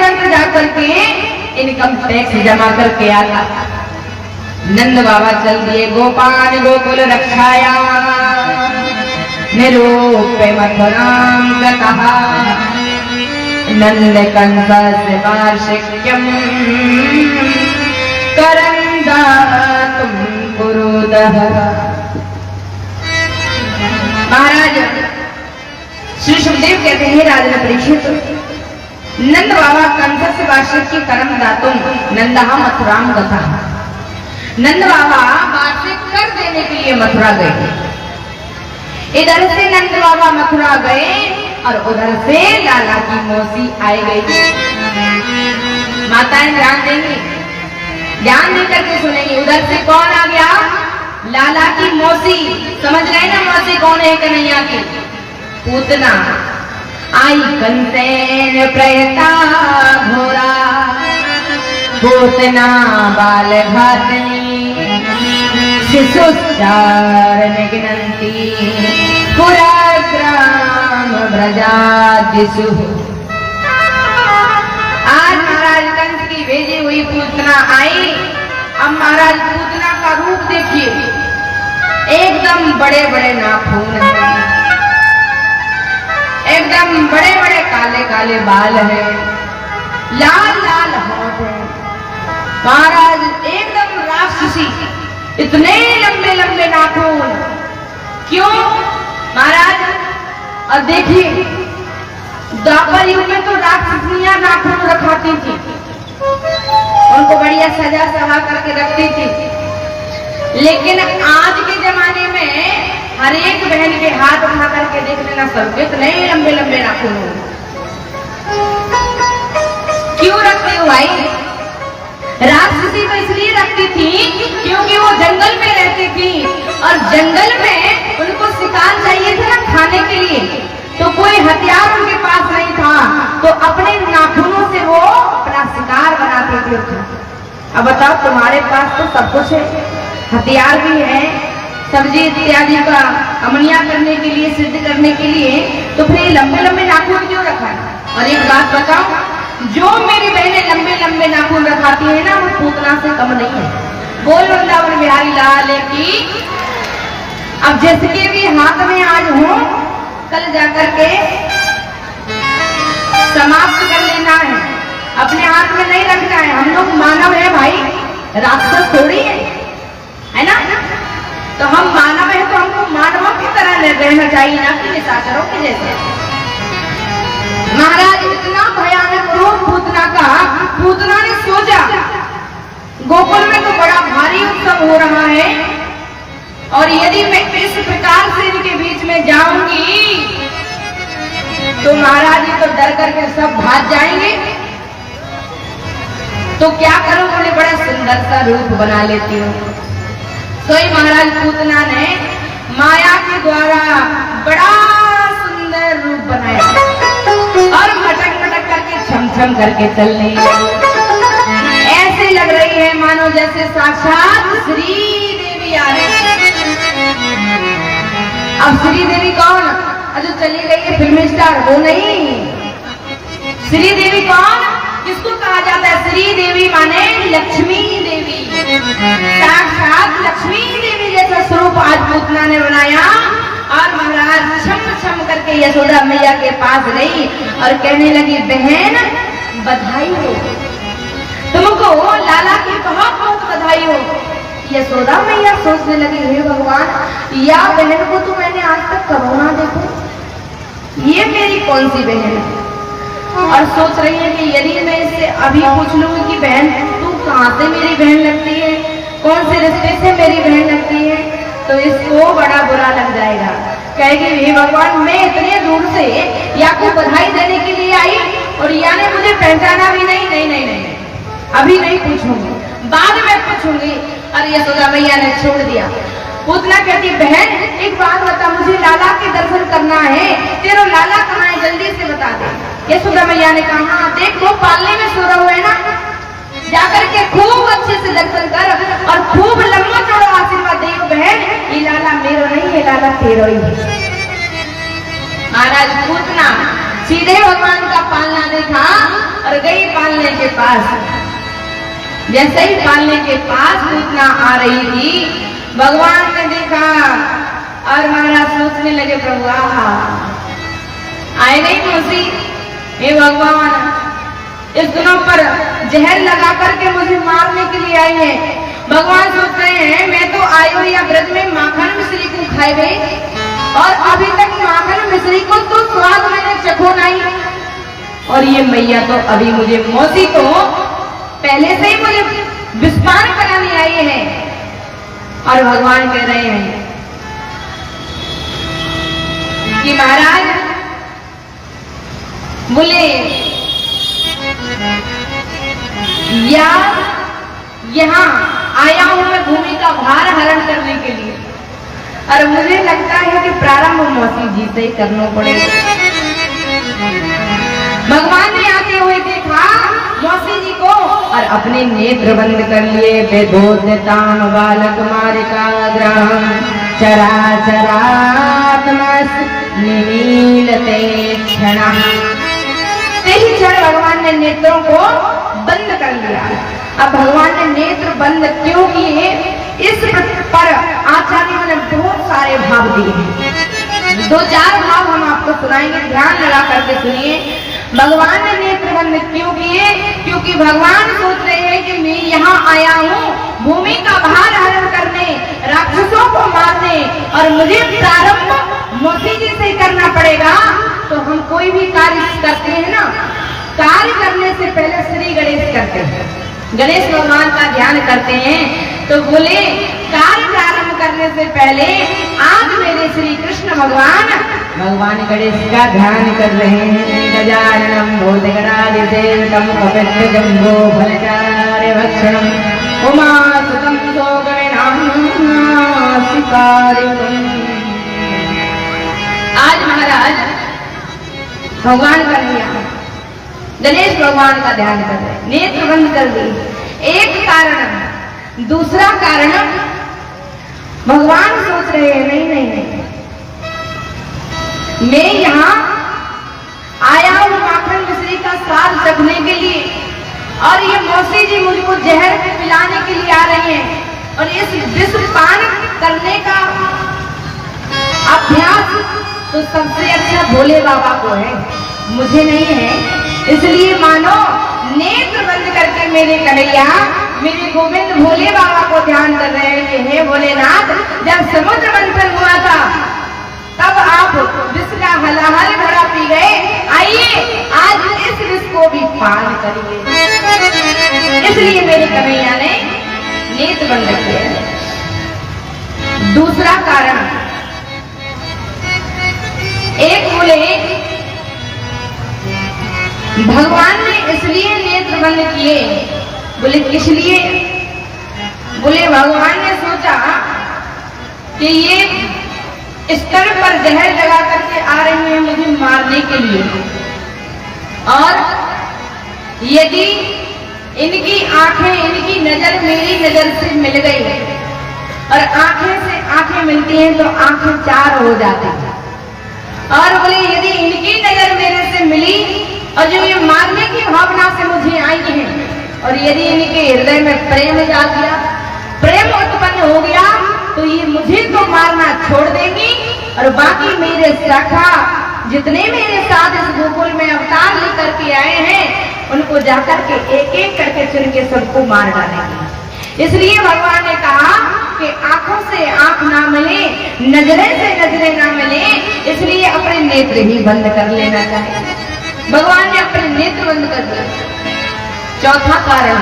तुरंत जाकर के इनकम टैक्स जमा करके आता। नंद बाबा चल दिए गोपाल गोकुल रक्षाया निरूप्य मथुरां गतः नंद कंस वार्षिक्यम करंदातुं कुरुदः। महाराज श्री सुखदेव कहते हैं राजा परीक्षित, नंद बाबा कंस वार्षिक की कर्म दातुं नंदः मथुरां गतः। नंद बाबा वार्षिक कर देने के लिए मथुरा गए। इधर से नंद बाबा मथुरा गए और उधर से लाला की मौसी आई गई। माताएं ध्यान देंगी, ध्यान देकर के सुनेंगी। उधर से कौन आ गया? लाला की मौसी। समझ रहे ना मौसी कौन है? कन्हैया की पूतना। आई कंसेन प्रयता घोरा पूतना बाल घातनी शिशुचार निघ्नन्ति पुरा ग्राम ब्रजादिषु। आज महाराज कंस की भेजी हुई पूतना आई। अब महाराज पूतना का रूप देखिए, एकदम बड़े बड़े नाखून हैं, एकदम बड़े बड़े काले काले बाल है, लाल लाल होंठ है। महाराज एकदम राक्षसी, इतने लंबे लंबे नाखून। क्यों महाराज? और देखिए द्वापर युग में तो राक्षसियां नाखून रखाती थी, उनको बढ़िया सजा सवा करके रखती थी। लेकिन आज के जमाने में हर एक बहन के हाथ उठा करके देख लेना, सब इतने लंबे लंबे नाखून हो। क्यों रखती हो भाई? राक्षसी तो इसलिए रखती थी क्योंकि वो जंगल में रहती थी और जंगल में उनको शिकार चाहिए था ना खाने के लिए, तो कोई हथियार उनके पास नहीं था, तो अपने नाखूनों से वो अपना शिकार बनाते थे। अब बताओ, तुम्हारे पास तो सब कुछ है, हथियार भी है, सब्जी इत्यादि का अमनिया करने के लिए, सिद्ध करने के लिए, तो फिर लंबे लंबे नाखून क्यों रखा है? और एक बात बताओ, जो मेरी बहनें लंबे लंबे नाखून रखाती है ना, वो पूतना से कम नहीं है। बोल वृंदावन बिहारी लाल की। अब जिसके भी हाथ में आज हो, कल जाकर के समाप्त कर लेना है, अपने हाथ में नहीं रखना है। हम लोग मानव है भाई, राक्षस थोड़ी है ना? तो हम मानव है तो हमको मानवों की तरह रहना चाहिए, ना कि निशाचरों के जैसे। महाराज इतना भयानक रूप पूतना का, पूतना ने सोचा गोकुल में तो बड़ा भारी उत्सव हो रहा है और यदि मैं इस प्रकार से इनके बीच में जाऊंगी तो महाराज जी तो डर करके सब भाग जाएंगे। तो क्या करूं? बोले बड़ा सुंदर सा रूप बना लेती हूँ। तो ही महाराज पूतना ने माया के द्वारा बड़ा सुंदर रूप बनाया और मटक मटक करके छम छम करके चल रही है। ऐसे लग रही है मानो जैसे साक्षात श्री देवी आ रही है। अब श्री देवी कौन? जो चली गई है फिल्म स्टार, वो नहीं। श्री देवी कौन? किसको कहा जाता है? श्री देवी माने लक्ष्मी देवी, साक्षात लक्ष्मी देवी जैसा स्वरूप आज पूतना ने बनाया। और महाराज छम छम करके यशोदा मैया के पास गई और कहने लगी, बहन बधाई हो, तुमको लाला की बहुत बहुत बधाई हो। यशोदा मैया सोचने लगी, हे भगवान, या बहन को तो मैंने आज तक कभी ना देखा, ये मेरी कौन सी बहन है? और सोच रही है कि यदि मैं इससे अभी पूछ लूंगी कि बहन तू कहाँ से मेरी बहन लगती है, कौन से रिश्ते से मेरी बहन लगती है, तो इसको बड़ा बुरा लग जाएगा। कहेगी, हे भगवान, मैं इतने दूर से या को बधाई देने के लिए आई और या ने मुझे पहचाना भी नहीं। नहीं नहीं नहीं, अभी नहीं पूछूंगी, बाद में पूछूंगी। और यशोदा मैया ने छोड़ दिया। पूतना कहती, बहन एक बात बता, मुझे लाला के दर्शन करना है, तेरा लाला कहाँ है, जल्दी से बता दे। यशोदा मैया ने कहा, हाँ देख वो पालने में सो रहा है ना, जाकर के खूब अच्छे से दर्शन कर और खूब लंबा चौड़ा आशीर्वाद दे। बहन ये लाला मेरा नहीं है, लाला तेरा ही है। महाराज पूतना सीधे भगवान का पालना देखा और गई पालने के पास, जैसे ही पालने के पास पूतना आ रही थी, भगवान ने देखा और महाराज सोचने लगे, प्रभु आए नहीं मौसी, हे भगवान इस दिनों पर जहर लगा करके मुझे मारने के लिए आई है। भगवान सोच रहे हैं मैं तो आई हुई या व्रत में माखन मिश्री को खाए गई और अभी तक माखन मिश्री को तो स्वाद मैंने चखो नहीं, और ये मैया तो अभी मुझे मौसी तो पहले से ही मुझे विस्तार कराने आई है। और भगवान कह रहे हैं कि महाराज बोले या यहाँ आया हूं मैं भूमि का भार हरण करने के लिए, और मुझे लगता है कि प्रारंभ मौसी जी से ही करना पड़ेगा। भगवान ने आते हुए देखा मौसी जी को और अपने नेत्र बंद कर लिए। बेदोद्यताम बालक मारिका ग्रहम चरा चरात्मस निमीलते क्षण। तेरी क्षण भगवान ने नेत्रों को बंद कर लिया। अब भगवान ने नेत्र बंद क्यों किए, इस पर आचार्यों ने बहुत सारे भाव दिए हैं। 2-4 भाव हम आपको सुनाएंगे, ध्यान लगा करके सुनिए। भगवान ने नेत्र बंद क्यों किए, क्योंकि भगवान सोच रहे हैं कि मैं यहाँ आया हूँ भूमि का भार हरण करने, राक्षसों को मारने, और मुझे प्रारंभ मौसी जी से करना पड़ेगा। तो हम कोई भी कार्य करते हैं ना, कार्य करने से पहले श्री गणेश करते हैं, गणेश भगवान का ध्यान करते हैं। तो बोले कार्य प्रारंभ करने से पहले आज मेरे श्री कृष्ण भगवान गणेश का ध्यान कर रहे हैं। गजाननम भूतगणादिसेवितम कपित्थजम्बो फलचार्य भक्षणम उमासुतं सोगविनाशिकारिणम्। आज महाराज भगवान का ध्यान, गणेश भगवान का ध्यान कर रहे, नेत्र बंद कर दी। एक कारण, दूसरा कारण भगवान सोच रहे हैं नहीं नहीं नहीं, मैं यहाँ आया हूँ माखन मिश्री का स्वाद चखने के लिए, और ये मौसी जी मुझको जहर पिलाने के लिए आ रही हैं, और इस विष पान करने का अभ्यास तो सबसे अच्छा भोले बाबा को है, मुझे नहीं है। इसलिए मानो नेत्र बंद करके मेरे कन्हैया, मेरे गोविंद भोले बाबा को ध्यान कर रहे हैं कि हे भोलेनाथ, जब समुद्र मंथन हुआ था तब आप विष का हलाहल घड़ा पी गए, आइए आज इस विष को भी पान करिए। इसलिए मेरे कन्हैया ने नेत्र बंद किया। दूसरा कारण, एक बोले भगवान ने इसलिए नेत्र बंद किए, बोले किस लिए, बोले भगवान ने सोचा कि ये स्तर पर जहर लगा करके आ रही है मुझे मारने के लिए, और यदि इनकी आंखें, इनकी नजर मेरी नजर से मिल गई और आंखें से आंखें मिलती हैं तो आंखें चार हो जाती हैं, और बोले यदि इनकी नजर मेरे से मिली और जो ये मारने की भावना से मुझे आई है, और यदि इनके हृदय में प्रेम जाग गया, प्रेम उत्पन्न हो गया, तो ये मुझे तो मारना छोड़ देंगी, और बाकी मेरे सखा जितने मेरे साथ इस गोकुल में अवतार लेकर के आए हैं उनको जाकर के एक एक करके चुन के सबको मार डालेंगे। इसलिए भगवान ने कहा कि आंखों से आंख ना मिले, नजरें से नजरें ना मिले, इसलिए अपने नेत्र ही बंद कर लेना चाहिए। भगवान ने अपने नेत्र बंद कर दिए। चौथा कारण,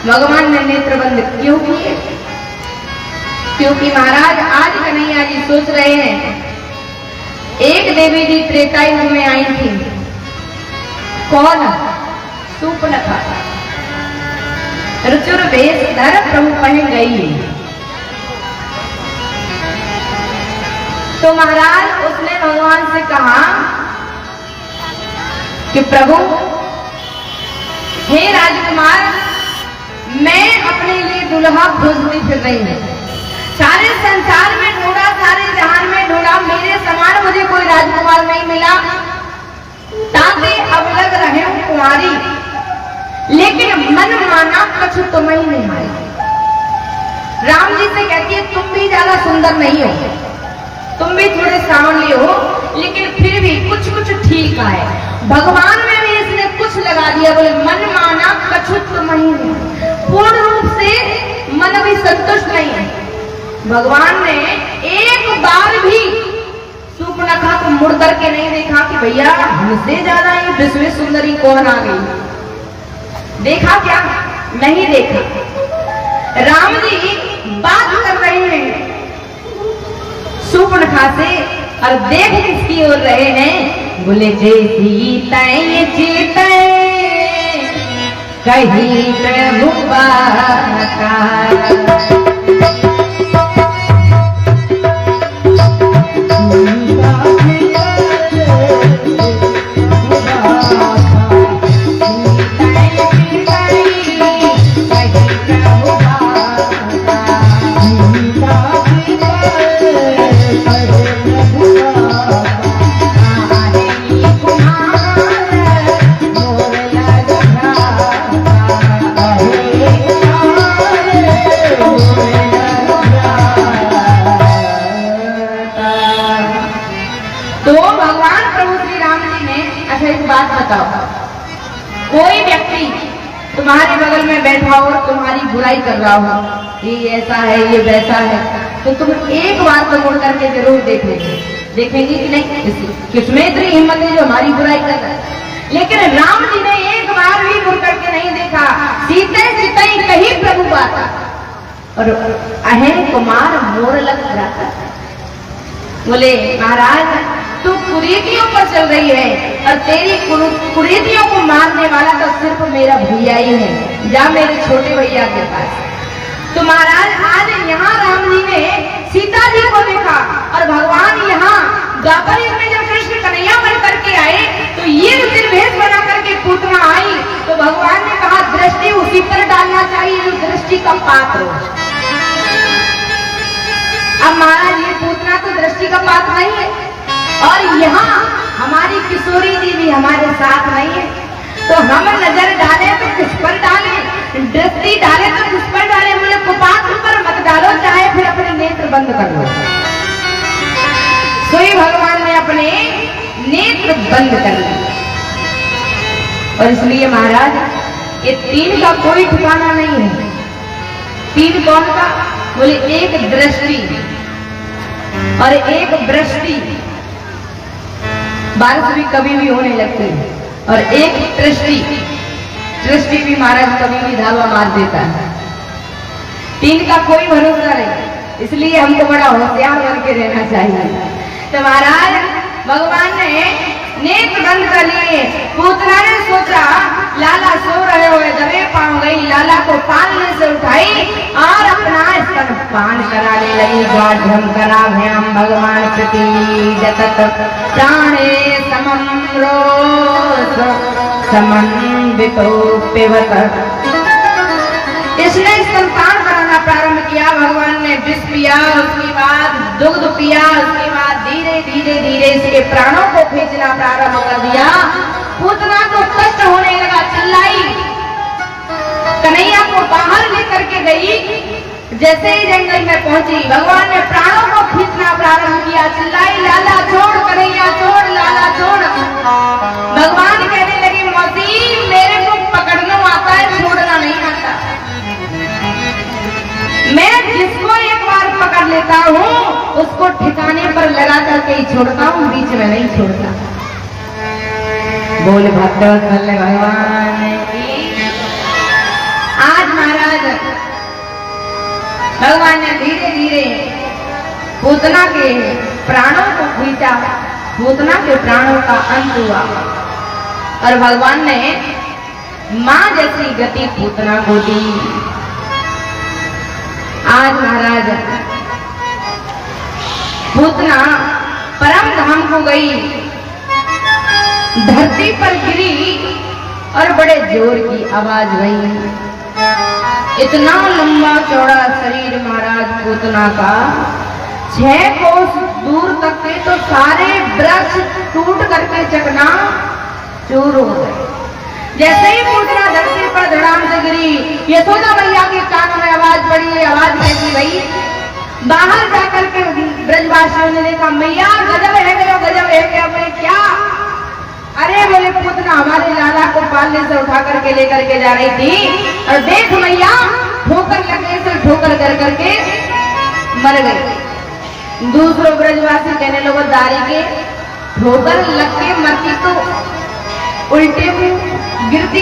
भगवान ने नेत्र बंद क्यों किए, क्योंकि महाराज आज कन्हैया जी सोच रहे हैं, एक देवी जी त्रेतायुग में आई थी, कौन, सूर्पनखा, ऋचुर वेश धर प्रभु पहन गई। तो महाराज उसने भगवान से कहा कि प्रभु, हे राजकुमार, मैं अपने लिए दुल्हा खोजती फिर रही हूँ, सारे संसार में ढूंढा, सारे जहान में ढूंढा, मेरे समान मुझे कोई राजकुमार नहीं मिला, ताकि अब लग रहे हूँ कुंवारी, माना कछु तुम ही नहीं मारे। राम जी से कहती है तुम भी ज्यादा सुंदर नहीं हो, तुम भी थोड़े सांवले हो, लेकिन फिर भी कुछ कुछ ठीक है। भगवान में भी इसने कुछ लगा दिया, बोले मन माना कछु तुम ही नहीं, पूर्ण रूप से मन भी संतुष्ट नहीं है। भगवान ने एक बार भी सूर्पनखा को मुड़ करके नहीं देखा कि भैया हमसे ज्यादा ही विश्व सुंदरी कौन आ गई। देखा क्या? नहीं देखा। राम जी बात कर रहे हैं सूर्पनखा से और देख किसकी ओर रहे हैं, बोले जय सीता जीते कहीं प्रभु कोई व्यक्ति तुम्हारे बगल में बैठा हो और तुम्हारी बुराई कर रहा हो, ये ऐसा है ये वैसा है, तो तुम एक बार तो मुड़ करके जरूर देखेंगे कि नहीं किसमें इतनी हिम्मत है जो हमारी बुराई कर रहा है। लेकिन राम जी ने एक बार भी मुड़ करके नहीं देखा। सीते सीते कहीं प्रभु बाता और अहम कुमार मोर लग जाता। बोले महाराज तू कुरीतियों पर चल रही है और तेरी कुरीतियों को मारने वाला तो सिर्फ मेरा भैया ही है, जा मेरे छोटे भैया के पास। तो महाराज आज यहाँ राम जी ने सीता जी को देखा और भगवान यहाँ द्वापर युग में जब कृष्ण कन्हैया बन करके आए तो ये निर्भेष बना करके पूतना आई, तो भगवान ने कहा दृष्टि उसी पर डालना चाहिए जो दृष्टि का पात्र हो। अब महाराज ये पूतना तो दृष्टि का पात्र नहीं है और यहाँ हमारी किशोरी जी भी हमारे साथ नहीं है, तो हम नजर डालें तो किस पर डालें, दृष्टि डालें तो किस पर डालें। बोले कुपात्र पर मत डालो, चाहे फिर अपने नेत्र बंद कर लो। तो भगवान ने अपने नेत्र बंद कर लिए और इसलिए महाराज ये तीन का कोई ठिकाना नहीं है। तीन कौन का? बोले एक दृष्टि और एक वृष्टि, बारिश भी कभी भी होने लगती है, और एक दृष्टि भी महाराज कभी भी धावा मार देता है। तीन का कोई भरोसा नहीं, इसलिए हमको बड़ा होशियार बन के रहना चाहिए। तो महाराज भगवान ने नेत्र बंद कर लिए। पूतना ने सोचा लाला सो रहे हुए दबे पाँव गई, लाला को पालने से उठाई और अपना स्तन पान कराने लगी। गाढ़ करा भ्याम भगवान प्रति जतत प्राणे समम रोष समन्वितो पिबत। इसने स्तनपान कराना प्रारंभ किया। भगवान ने विष पिया, उसके बाद दुग्ध पिया, उसके बाद धीरे धीरे धीरे इसके प्राणों को खींचना प्रारंभ कर दिया। पूतना को कष्ट होने लगा, चिल्लाई, कन्हैया को बाहर लेकर के गई। जैसे ही जंगल में पहुंची भगवान ने प्राणों को खींचना प्रारंभ किया, चिल्लाई लाला छोड़, कन्हैया छोड़, लाला छोड़। भगवान कहने लगे मौसी मेरे को पकड़ना आता है, छोड़ना नहीं आता। मैं जिसको एक बार पकड़ लेता हूँ उसको ठिकाने पर लगा करके ही छोड़ता हूँ, बीच में नहीं छोड़ता। बोले भक्तवत्सल भगवान की। आज महाराज भगवान ने धीरे धीरे पूतना के प्राणों को खींचा, पूतना के प्राणों का अंत हुआ और भगवान ने मां जैसी गति पूतना को दी। आज महाराज पूतना परम धाम को गई, धरती पर गिरी और बड़े जोर की आवाज हुई। इतना लंबा चौड़ा शरीर महाराज पूतना का, 6 कोस दूर तक के तो सारे वृक्ष टूट करके चकना चूर हो गए। जैसे ही पूतना धरती पर धड़ाम से गिरी यशोदा मैया के कानों में आवाज पड़ी, आवाज कैसी भई? बाहर जाकर के ब्रजवासियों ने देखा, मैया गजब है गया, गजब है क्या? बोले क्या? अरे बोले पूतना हमारे लाला को पालने से उठा करके लेकर के जा रही थी और देख मैया ठोकर लगे से ठोकर कर करके मर गई। दूसरों ब्रजवासी कहने लोगों, दारी के ठोकर लग के मरती तो उल्टे में गिरती,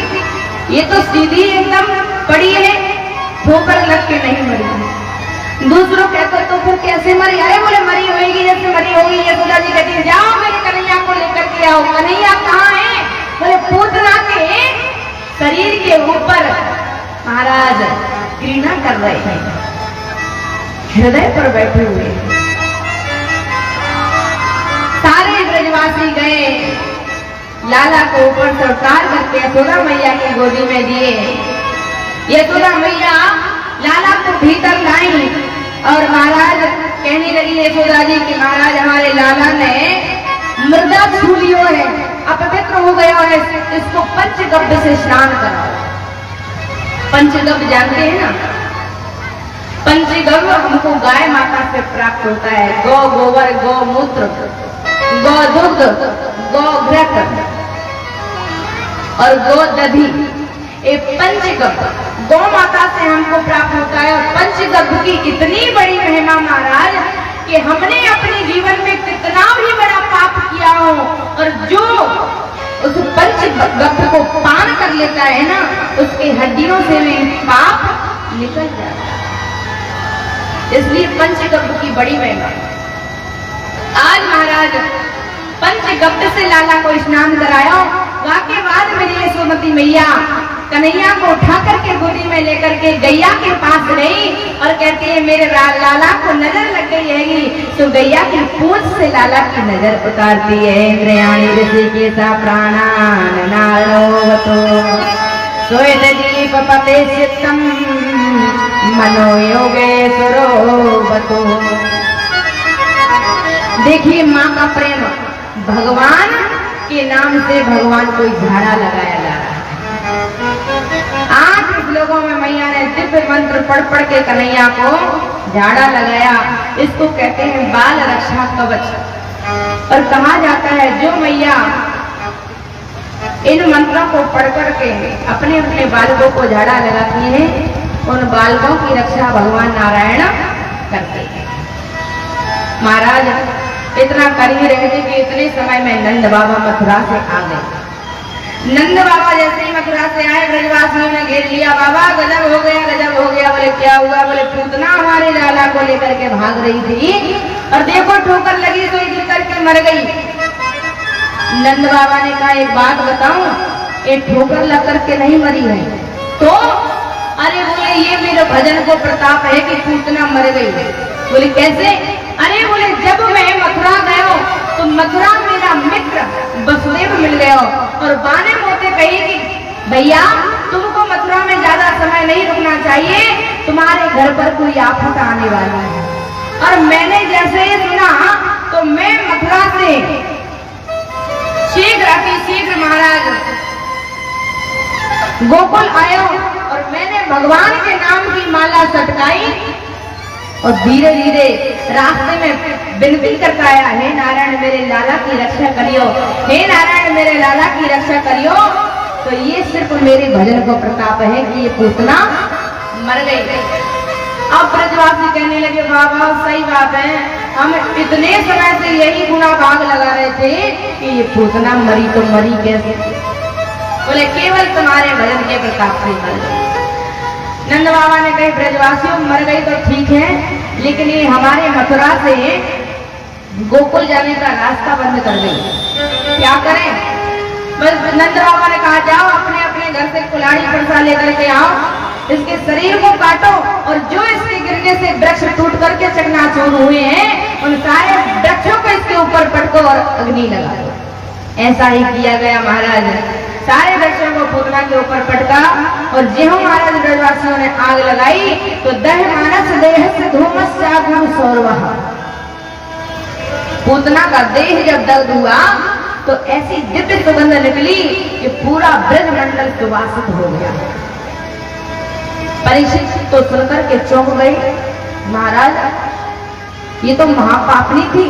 ये तो सीधी एकदम पड़ी है, ठोकर लग के नहीं मरी। दूसरों कहते तो फिर कैसे मरी? अरे बोले मरी होगी जैसे मरी होगी। यशोदा जी कहती जाओ मेरे कन्हैया को लेकर के आओ। कन्हैया कहाँ है? बोले पूतना के शरीर के ऊपर महाराज क्रीड़ा कर रहे हैं, हृदय पर बैठे हुए। सारे ब्रजवासी गए, लाला को ऊपर से उतार करके यशोदा मैया की गोदी में दिए। यशोदा मैया लाला को भीतर लाई और महाराज कहने लगी यशोदा जी कि महाराज हमारे लाला ने मृदा छू लियो है, अपवित्र हो गया है, इसको पंचगव्य से स्नान कराओ। पंचगव्य जानते हैं ना? पंचगव्य हमको गाय माता से प्राप्त होता है। गौ गोबर, गौ मूत्र, गौ दुग्ध, गौ घृत और गौ दधी, ये पंचगव्य गौ माता से हमको प्राप्त होता है। और पंचगव्य की इतनी बड़ी महिमा महाराज कि हमने अपने जीवन में कितना भी बड़ा पाप किया हो और जो उस पंचगव्य को पान कर लेता है ना, उसकी हड्डियों से भी पाप निकल जाता है। इसलिए पंचगव्य की बड़ी महिमा। आज महाराज पंचगव्य से लाला को स्नान कराया। वाके बाद मेरी यशोमती मैया कन्हैया को उठा करके गोदी में लेकर के गैया के पास गई और कहती है मेरे लाला को नजर लग गई है। तो गैया की पूंछ से लाला की नजर उतारती है। इंद्रियाणि ऋषिकेशा प्राणान नारोवतो सोयत दीप पते चित्तम मनो योगेश्वरोवतो। देखिए माँ का प्रेम, भगवान के नाम से भगवान को झाड़ा लगाया जा रहा है। आज कुछ लोगों में मैया ने दिव्य मंत्र पढ़ पढ़ के कन्हैया को झाड़ा लगाया। इसको कहते हैं बाल रक्षा कवच। और कहा जाता है जो मैया इन मंत्रों को पढ़ करके अपने अपने बालकों को झाड़ा लगाती है, उन बालकों की रक्षा भगवान नारायण करते हैं। महाराज इतना कर ही रहे थे कि इतने समय में नंद बाबा मथुरा से आ गए। नंद बाबा जैसे ही मथुरा से आए, ब्रजवासियों ने घेर लिया। बाबा गजब हो गया, गजब हो गया। बोले क्या हुआ? बोले पूतना हमारे लाला को लेकर के भाग रही थी और देखो ठोकर लगी तो गिर करके मर गई। नंद बाबा ने कहा एक बात बताऊं, एक ठोकर लग करके नहीं मरी है तो? अरे बोले ये मेरे भजन को प्रताप है कि पूतना मर गई। बोले कैसे? अरे बोले जब मैं मथुरा गया तो मथुरा मेरा मित्र वसुदेव मिल गया और बाने मोते कही कि भैया तुमको मथुरा में ज्यादा समय नहीं रुकना चाहिए, तुम्हारे घर पर कोई आफत आने वाली है। और मैंने जैसे ही सुना तो मैं मथुरा से शीघ्र महाराज गोकुल आया और मैंने भगवान के नाम की माला सटकाई और धीरे धीरे रास्ते में विनती करता आया, हे नारायण मेरे लाला की रक्षा करियो, हे नारायण मेरे लाला की रक्षा करियो। तो ये सिर्फ मेरे भजन को प्रताप है कि ये पूतना मर गई। अब ब्रजवासी कहने लगे बाबा सही बात है, हम इतने समय से यही गुना भाग लगा रहे थे कि ये पूतना मरी तो मरी कैसे? बोले केवल तुम्हारे भजन के प्रताप से मर गई। नंद बाबा ने कहे ब्रजवासियों मर गई तो ठीक है, लेकिन ये हमारे मथुरा से गोकुल जाने का रास्ता बंद कर गई, क्या करें? बस नंद बाबा ने कहा जाओ अपने अपने घर से कुल्हाड़ी फरसा लेकर के आओ, इसके शरीर को काटो और जो इसके गिरने से वृक्ष टूट करके चकनाचूर हुए हैं उन सारे वृक्षों को इसके ऊपर पटको और अग्नि लगा दो। ऐसा ही किया गया महाराज। सारे वृक्षों को पूतना के ऊपर पटका और ज्यों महाराज ब्रजवासियों ने आग लगाई तो दह मानस देह से धूमस जागुण सौरवः। पूतना का देह जब दग्ध हुआ तो ऐसी दिव्य सुगंध निकली कि पूरा ब्रज मंडल सुवासित हो गया। परीक्षित तो सुनकर के चौंक गए, महाराज ये तो महापापनी थी,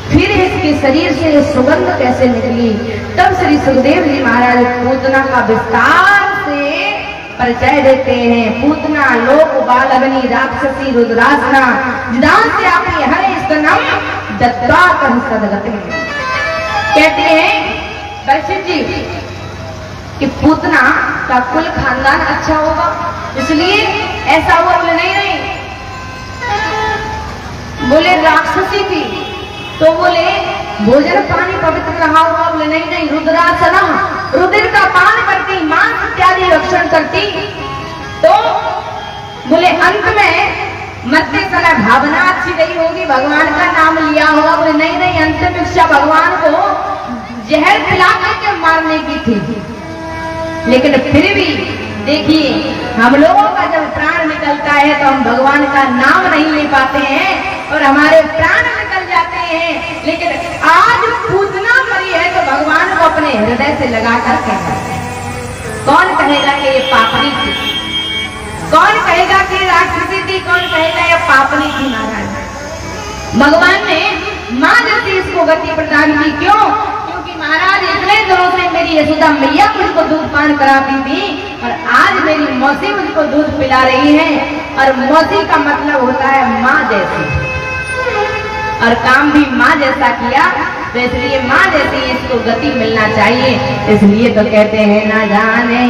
फिर इसके शरीर से सुगंध कैसे निकली। तब श्री सुखदेव जी महाराज पूतना का विस्तार से परिचय देते हैं। पूतना लोक बाल अग्नि राक्षसी रुद्रासना जिदान से आपने हर स्तनम दत्ता कर सदगति। कहते हैं परीक्षित जी कि पूतना का कुल खानदान अच्छा होगा, इसलिए ऐसा हुआ। बोले नहीं, बोले राक्षसी थी तो बोले भोजन पानी पवित्र रहा होगा। बोले नहीं, रुद्रासना रुद्र का पान करती, मांस इत्यादि रक्षण करती। तो बोले अंत में मरते समय भावना अच्छी गई होगी, भगवान का नाम लिया होगा। बोले नहीं, अंतिम इच्छा भगवान को जहर पिला करके मारने की थी। लेकिन फिर भी देखिए, हम लोगों का जब प्राण निकलता है तो हम भगवान का नाम नहीं ले पाते हैं और हमारे प्राण निकल जाते हैं। लेकिन आज पूतना मरी है तो भगवान को अपने हृदय से लगा करके कौन कहेगा कि ये पापनी थी, कौन कहेगा कि राक्षसी थी, कौन कहेगा ये पापनी थी। महाराज भगवान ने मां जैसी इसको गति प्रदान की। क्यों? क्योंकि महाराज इतने दिनों से मेरी यशोदा मैया मुझको दूध पान कराती थी और आज मेरी मौसी मुझको दूध पिला रही है। और मौसी का मतलब होता है माँ जैसी, और काम भी माँ जैसा किया, तो इसलिए माँ जैसी इसको गति मिलना चाहिए। इसलिए तो कहते हैं ना जाने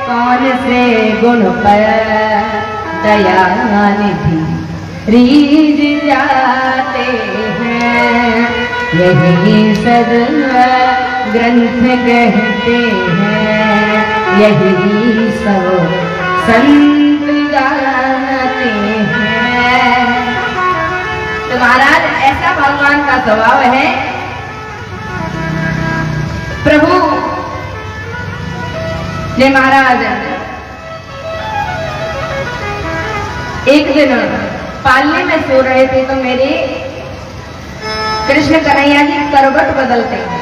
कौन से गुण पर दया निधि रीझ जाते हैं, यही सदा ग्रंथ कहते हैं, यही सब संत गाते हैं। तो महाराज ऐसा भगवान का स्वभाव है। प्रभु ने महाराज एक दिन पालने में सो रहे थे तो मेरे कृष्ण कन्हैया जी करवट बदलते हैं,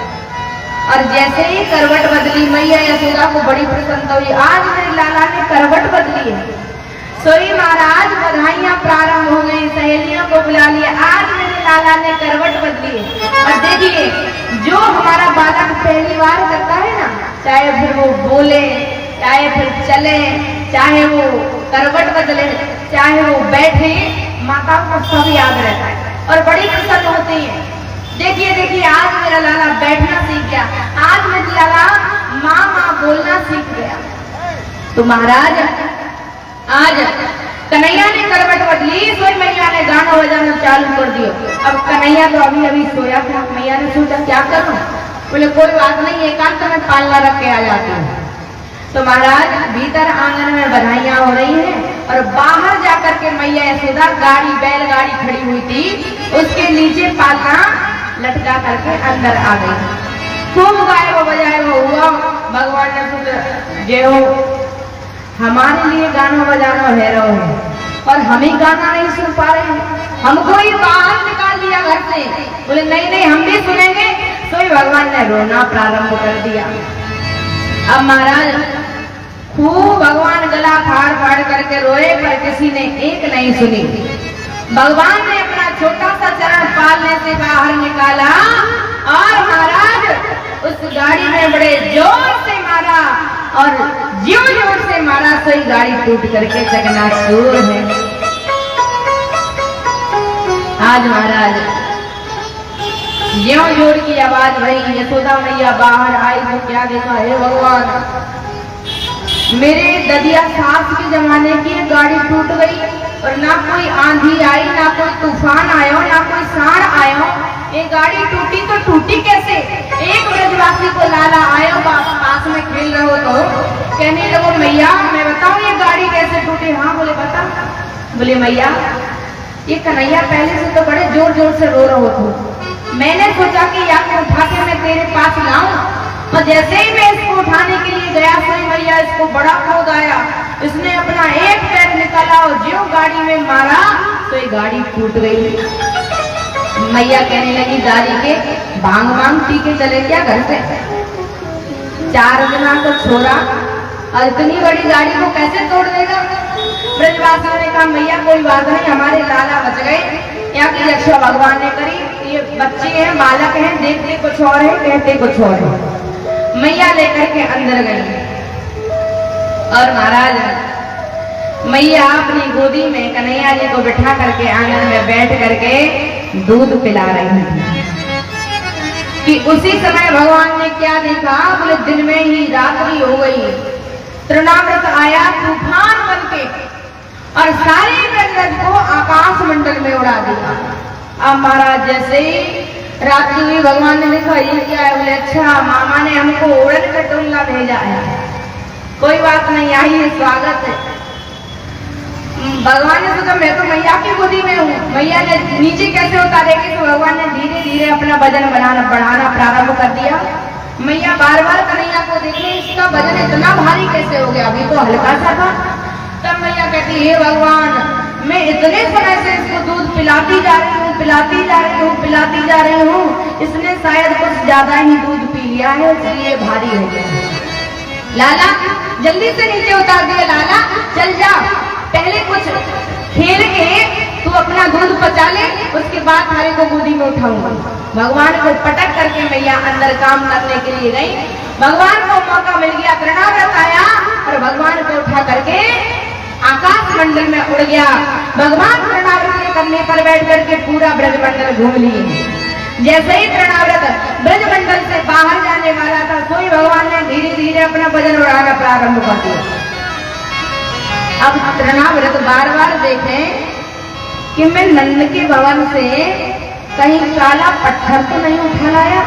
और जैसे ही करवट बदली मैया यशोदा को बड़ी प्रसन्नता हुई। आज मेरे लाला ने करवट बदली है। सोई महाराज बधाइयां प्रारंभ हो गई, सहेलियों को बुला लिया, आज मेरे लाला ने करवट बदली है। और देखिए, जो हमारा बालक पहली बार करता है ना, चाहे फिर वो बोले, चाहे फिर चले, चाहे वो करवट बदले, चाहे वो बैठे, माता को सब याद रहता है और बड़ी प्रसन्न होती है। देखिए, आज मेरा लाला बैठना सीख गया, आज मेरा लाला माँ माँ बोलना सीख गया। तो महाराज आज कन्हैया ने करवट बदली, सोई मैया ने गाना बजाना चालू कर दिया। अब कन्हैया तो अभी सोया था, मैया ने सोचा क्या करूं। बोले कोई बात नहीं, एकांत में पालना रख के आ जाती हूँ। तो महाराज भीतर आंगन में बधाइयां हो रही हैं और बाहर जाकर के मैया यशोदा गाड़ी बैलगाड़ी खड़ी हुई थी, उसके नीचे पालना लटका करके अंदर आ गई। खूब गाए वो बजाए वो हुआ। भगवान ने सोचा जय हो, हमारे लिए गाना बजाना भैरव है और हम ही गाना नहीं सुन पा रहे हैं, हमको ही बाहर निकाल दिया घर से। बोले नहीं, हम भी सुनेंगे। तो भगवान ने रोना प्रारंभ कर दिया। अब महाराज खूब भगवान गला फाड़ करके रोए, पर किसी ने एक नहीं सुनी। भगवान ने अपना छोटा सा चरण पालने से बाहर निकाला और महाराज उस गाड़ी में बड़े जोर से मारा, और ज्यों जोर से मारा तो ही गाड़ी टूट करके चकनाचूर है। आज महाराज ज्यों जोर की आवाज भई, यशोदा मैया बाहर आई तो क्या देखा, हे भगवान, मेरे ददिया सास के जमाने की गाड़ी टूट गई और ना कोई आंधी आई, ना कोई तूफान आयो, ना कोई सांड आयो, ये गाड़ी टूटी तो टूटी कैसे। एक ब्रजवासी को लाला आयो, पास में खेल रहे हो तो कहने लगो मैया मैं बताऊं ये गाड़ी कैसे टूटी। हाँ बोले बता। बोले मैया ये कन्हैया पहले से तो बड़े जोर जोर से रो रहे हो, मैंने सोचा कि या को उठा के मैं तेरे पास लाऊं, और जैसे ही मैं इसको उठाने के लिए गया सोई मैया इसको बड़ा क्रोध आया, इसने अपना एक पैर निकाला और जो गाड़ी में मारा तो ये गाड़ी टूट गई। मैया कहने लगी दादी के भांग पी के चले क्या घर से, 4 दिना तो छोरा और इतनी बड़ी गाड़ी को कैसे तोड़ देगा। ब्रजवासियों ने कहा मैया कोई बात नहीं, हमारे लाला बच गए। यहाँ की रक्षा भगवान ने करी। ये बच्चे हैं, बालक हैं, देखते कुछ और है, कहते कुछ और है। मैया लेकर के अंदर गई और महाराज मैया अपनी गोदी में कन्हैया जी को बिठा करके आंगन में बैठ करके दूध पिला रही थी कि उसी समय भगवान ने क्या देखा, बोले दिन में ही रात्रि हो गई, तृणाव्रत आया तूफान बनके और सारे ब्रज को आकाश मंडल में उड़ा दिया। अब महाराज जैसे ही रात्रि हुई भगवान ने देखा ये क्या है, बोले अच्छा मामा ने हमको उड़न खटोला भेजा है, कोई बात नहीं, आइए स्वागत है। भगवान ने सोचा मैं तो मैया की गोदी में हूँ, मैया ने नीचे कैसे उतारेगी, तो भगवान ने धीरे धीरे अपना वजन बढ़ाना प्रारंभ कर दिया। मैया बार बार कन्हैया को देखने, इसका वजन इतना भारी कैसे हो गया, अभी तो हल्का सा था। तब मैया कहती हे भगवान मैं इतने समय से इसको दूध पिलाती जा रही हूँ, पिलाती जा रही हूँ, पिलाती जा रही हूँ, इसने शायद कुछ ज्यादा ही दूध पी लिया है, इसलिए भारी हो गया। लाला जल्दी से नीचे उतार दिया, लाला चल जा, पहले कुछ खेल के तू अपना दूध पचा ले, उसके बाद थारे को गोदी में उठाऊंगा। भगवान को पटक करके मैया अंदर काम करने के लिए गई। भगवान को मौका मिल गया, तृणाव्रत आया और भगवान को उठा करके आकाश मंडल में उड़ गया। भगवान तृणाव्रत करने पर बैठ करके पूरा ब्रजमंडल घूम लिए। जैसे ही तृणाव्रत ब्रजमंडल से बाहर जाने वाला था, सोई भगवान ने धीरे धीरे अपना वजन उड़ाना प्रारंभ कर दिया। अब तृणाव्रत बार बार देखें कि मैं नंद के भवन से कहीं काला पत्थर तो नहीं उठा लाया।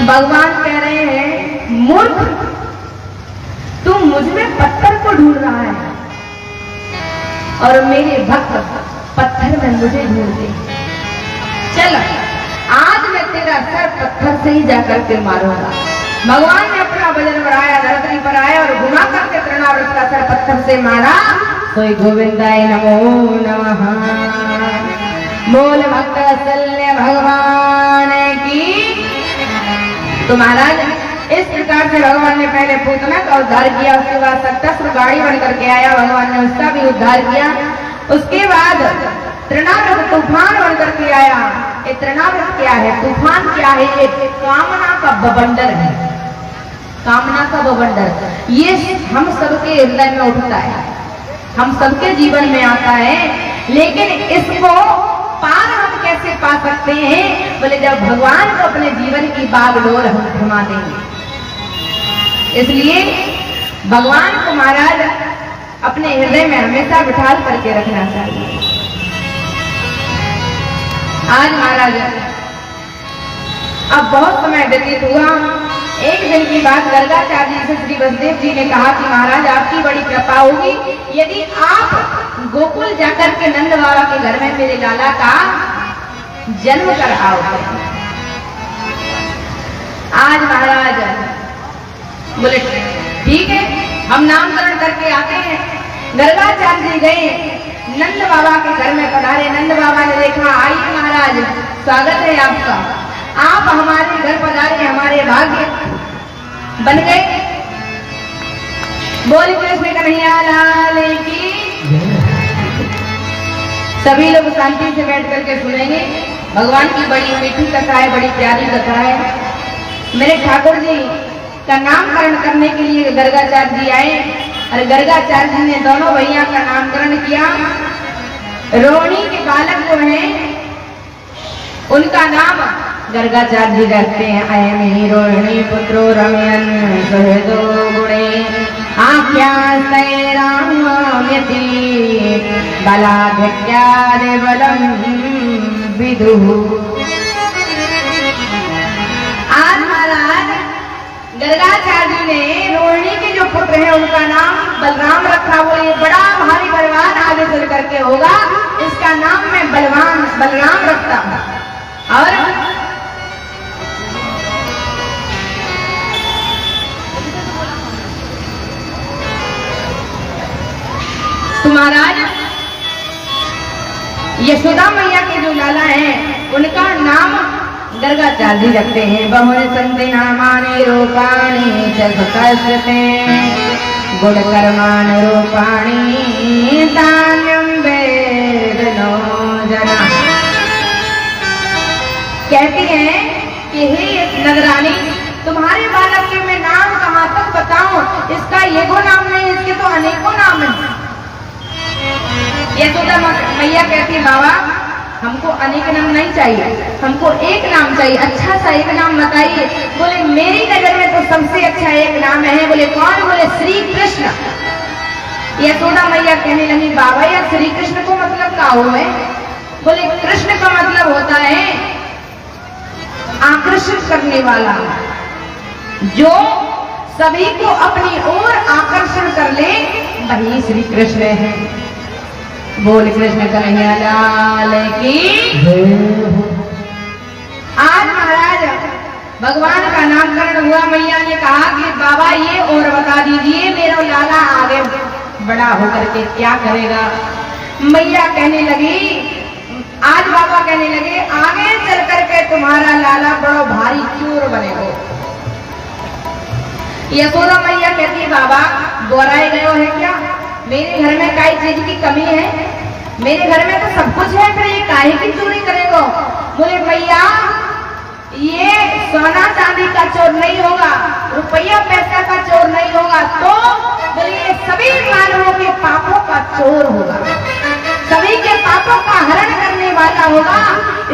भगवान कह रहे हैं मूर्ख, तू मुझ में पत्थर को ढूंढ रहा है और मेरे भक्त पत्थर में मुझे ढूंढते। चल आज मैं तेरा सर पत्थर से ही जाकर के मारूंगा। भगवान ने अपना वजन बढ़ाया, धरती पर आया और घुमा करके तृणाव्रत का सर पत्थर से मारा। कोई गोविंदाय नमो नमः, बोल भक्त वत्सल्य भगवान की। तो महाराज इस प्रकार से भगवान ने पहले पूतना का उद्धार किया, उसके बाद सत्तासुर गाड़ी बन करके आया, भगवान ने उसका भी उद्धार किया। उसके बाद तृणाव्रत तूफान बन करके आया। ये तृणाव्रत क्या है, तूफान क्या है, ये कामना का बवंडर है, कामना का बवंडर। ये हम सबके हृदय में उठता है, हम सबके जीवन में आता है, लेकिन इसको पार हम कैसे पा सकते हैं, बोले जब भगवान को अपने जीवन की बागडोर हम थमा देंगे। इसलिए भगवान को महाराज अपने हृदय में हमेशा बिठा करके रखना चाहिए। आज महाराज अब बहुत समय व्यतीत हुआ। एक दिन की बात गर्गाचार्य जी से श्री वसुदेव जी ने कहा कि महाराज आपकी बड़ी कृपा होगी यदि आप गोकुल जाकर के नंद बाबा के घर में मेरे लाला का जन्म कर आओगे। आज महाराज बोले ठीक है, हम नामकरण करके आते हैं। गर्गाचार्य जी गए, नंद बाबा के घर में पधारे। नंद बाबा ने देखा, आइए महाराज स्वागत है आपका, आप हमारे घर पधारे, हमारे भाग्य बन गए। बोल कृष्ण कन्हैया लाल की। सभी लोग शांति से बैठ करके सुनेंगे। भगवान की बड़ी मीठी कथा है, बड़ी प्यारी कथा है। मेरे ठाकुर जी का नामकरण करने के लिए गर्गाचार्य जी आए और गर्गाचार्य जी ने दोनों भैया का नामकरण किया। रोहिणी के बालक जो हैं उनका नाम गर्गाचार्य जी रखते हैं। अयमी रोहिणी पुत्रो रमयन सहदो गुणे आख्यास्ते राम्यति बलाधिक्यादि बलम विदुः। आज महाराज गर्गाचार्य ने रोहिणी के जो पुत्र हैं उनका नाम बलराम रखा। वो ये बड़ा भारी बलवान आगे चल करके होगा, इसका नाम मैं बलराम रखता हूँ। और तो महाराज यशोदा मैया के जो लाला हैं उनका नाम गर्गाचार्य रखते हैं बहुरे संते नामाने रूपाणी जग कसते गुण कर्मान रूपाणी तान्यम वेदनो जना। कहती हैं कि हे नगरानी, तुम्हारे बालक के मैं नाम कहाँ तक बताऊं, इसका एगो नाम नहीं, इसके तो अनेकों नाम हैं। यशोदा मैया कहती है बाबा हमको अनेक नाम नहीं चाहिए, हमको एक नाम चाहिए, अच्छा सा एक नाम बताइए। बोले मेरी नजर में तो सबसे अच्छा एक नाम है। बोले कौन? बोले श्री कृष्ण। यशोदा मैया कहने लगी बाबा यार श्री कृष्ण को मतलब क्या हो है? बोले कृष्ण का मतलब होता है आकर्षित करने वाला, जो सभी को अपनी ओर आकर्षण कर ले, वही श्री कृष्ण है। बोल कृष्ण कन्हैया लाल की। आज महाराज भगवान का नामकरण हुआ। मैया ने कहा कि बाबा ये और बता दीजिए मेरा लाला आगे बड़ा होकर के क्या करेगा। मैया कहने लगी, आज बाबा कहने लगे आगे चल करके तुम्हारा लाला बड़ा भारी चोर बनेगा। यशोदा मैया कहती है बाबा बोराए गए है क्या? मेरे घर में कई चीज की कमी है, मेरे घर में तो सब कुछ है, फिर ये काहे की चोरी करेगा? बोले भैया ये सोना चांदी का चोर नहीं होगा, रुपया पैसा का चोर नहीं होगा, तो बोले ये सभी मानवों के पापों का चोर होगा, सभी के पापों का हरण करने वाला होगा,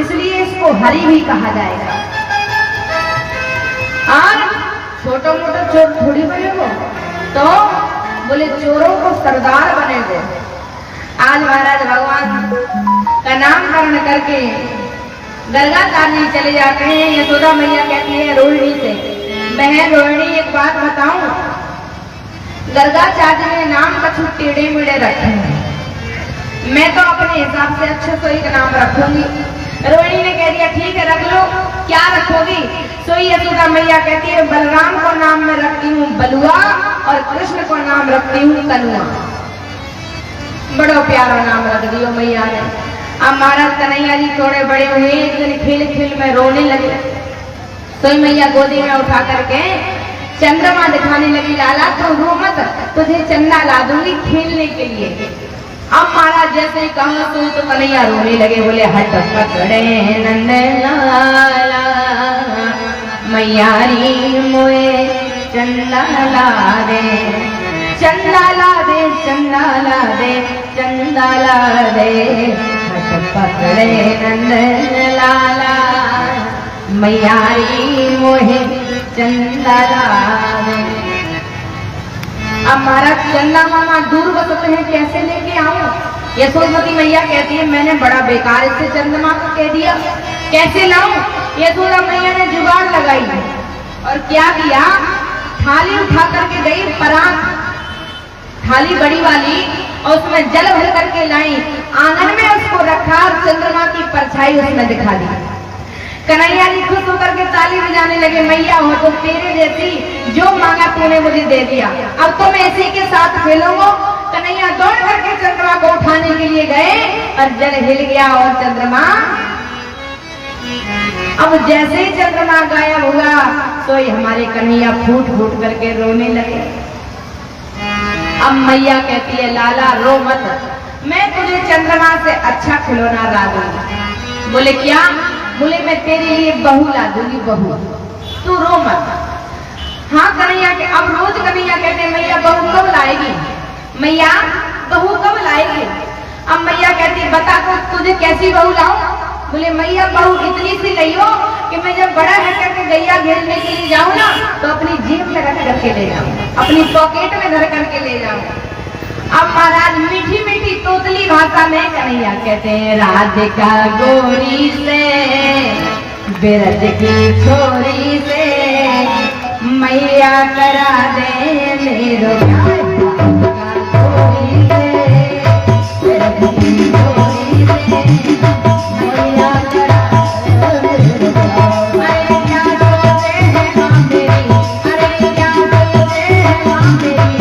इसलिए इसको हरि भी कहा जाएगा। और छोटा मोटा चोर थोड़ी बनेगो, तो बोले चोरों को सरदार बनेगो। आज महाराज भगवान का नामकरण करके गर्गाचार्य चले जाते हैं। यशोदा मैया कहती है रोहिणी से, बहन रोहिणी एक बात बताऊं, गर्गाचार्य ने नाम कछु टेढ़े मेढ़े रखे हैं, मैं तो अपने हिसाब से अच्छे से एक नाम रखूंगी। रोहिणी ने कह दिया ठीक है रख लो, क्या रखोगी? तो यशोदा मैया कहती है बलराम को नाम में रखती हूँ बलुआ और कृष्ण को नाम रखती हूँ कनुआ। बड़ा प्यारा नाम रख दियो मैया ने। अब महाराज कन्हैया जी थोड़े बड़े हुए, एक दिन खेल खेल में रोने लगे, तो मैया गोदी में उठा करके चंद्रमा दिखाने लगी, लाला तू रो मत, तुझे चंदा ला दूंगी खेलने के लिए। अब महाराज जैसे ही कहा तो कन्हैया रोने लगे, बोले हट पकड़े नंद लाला मैयारी मोए चंदा ला दे, चंदा ला दे, चंदा ला दे, चंदा ला दे, हट पकड़े नंद लाला मैयारी मोहे चंदा ला दे। अब महाराज चंदा मामा दूर बसते हैं, कैसे लेके आऊं? यशोमती मैया कहती है मैंने बड़ा बेकार इससे चंद्रमा को कह दिया, कैसे लाऊं? यशोदा मैया ने जुगाड़ लगाई और क्या किया, थाली उठा करके गई, परात थाली बड़ी वाली, और उसमें जल भर करके लाई, आंगन में उसको रखा और चंद्रमा की परछाई उसमें दिखा दी। कन्हैया जी खुश होकर के ताली बजाने लगे, मैया हो तो तेरे जैसी, जो मांगा तूने मुझे दे दिया, अब तो मैं इसी के साथ खेलूंगा। कन्हैया दौड़ करके चंद्रमा को उठाने के लिए गए और जल हिल गया और चंद्रमा, अब जैसे ही चंद्रमा गायब हुआ तो हमारे कन्हैया फूट फूट करके रोने लगे। अब मैया कहती है लाला रो मत, मैं तुझे चंद्रमा से अच्छा खिलौना ला दूंगी। बोले क्या? बोले मैं तेरे लिए बहू ला दूंगी, बहू, तू रो मत। हाँ कन्हैया के, अब रोज कन्हैया कहते मैया बहू कब लाएगी, मैया बहू कब लाएगी? अब मैया कहती बता तो तुझे कैसी बहू लाऊं? बोले मैया बहू इतनी सी लियो कि मैं जब बड़ा है करके गैया घेरने के लिए जाऊं ना तो अपनी जेब में रख करके ले जाऊं, अपनी पॉकेट में धर करके ले जाऊं। अब महाराज मीठी मीठी तोतली भाषा में कन्हैया कहते हैं राधिका गोरी से बिरज की छोरी से मैया करा दे मेरो प्यार, गोरी से बिरज की छोरी से मैया करा दे मेरो प्यार। अरे क्या बोलते हैं माँ मेरी, अरे क्या बोलते हैं माँ मेरी,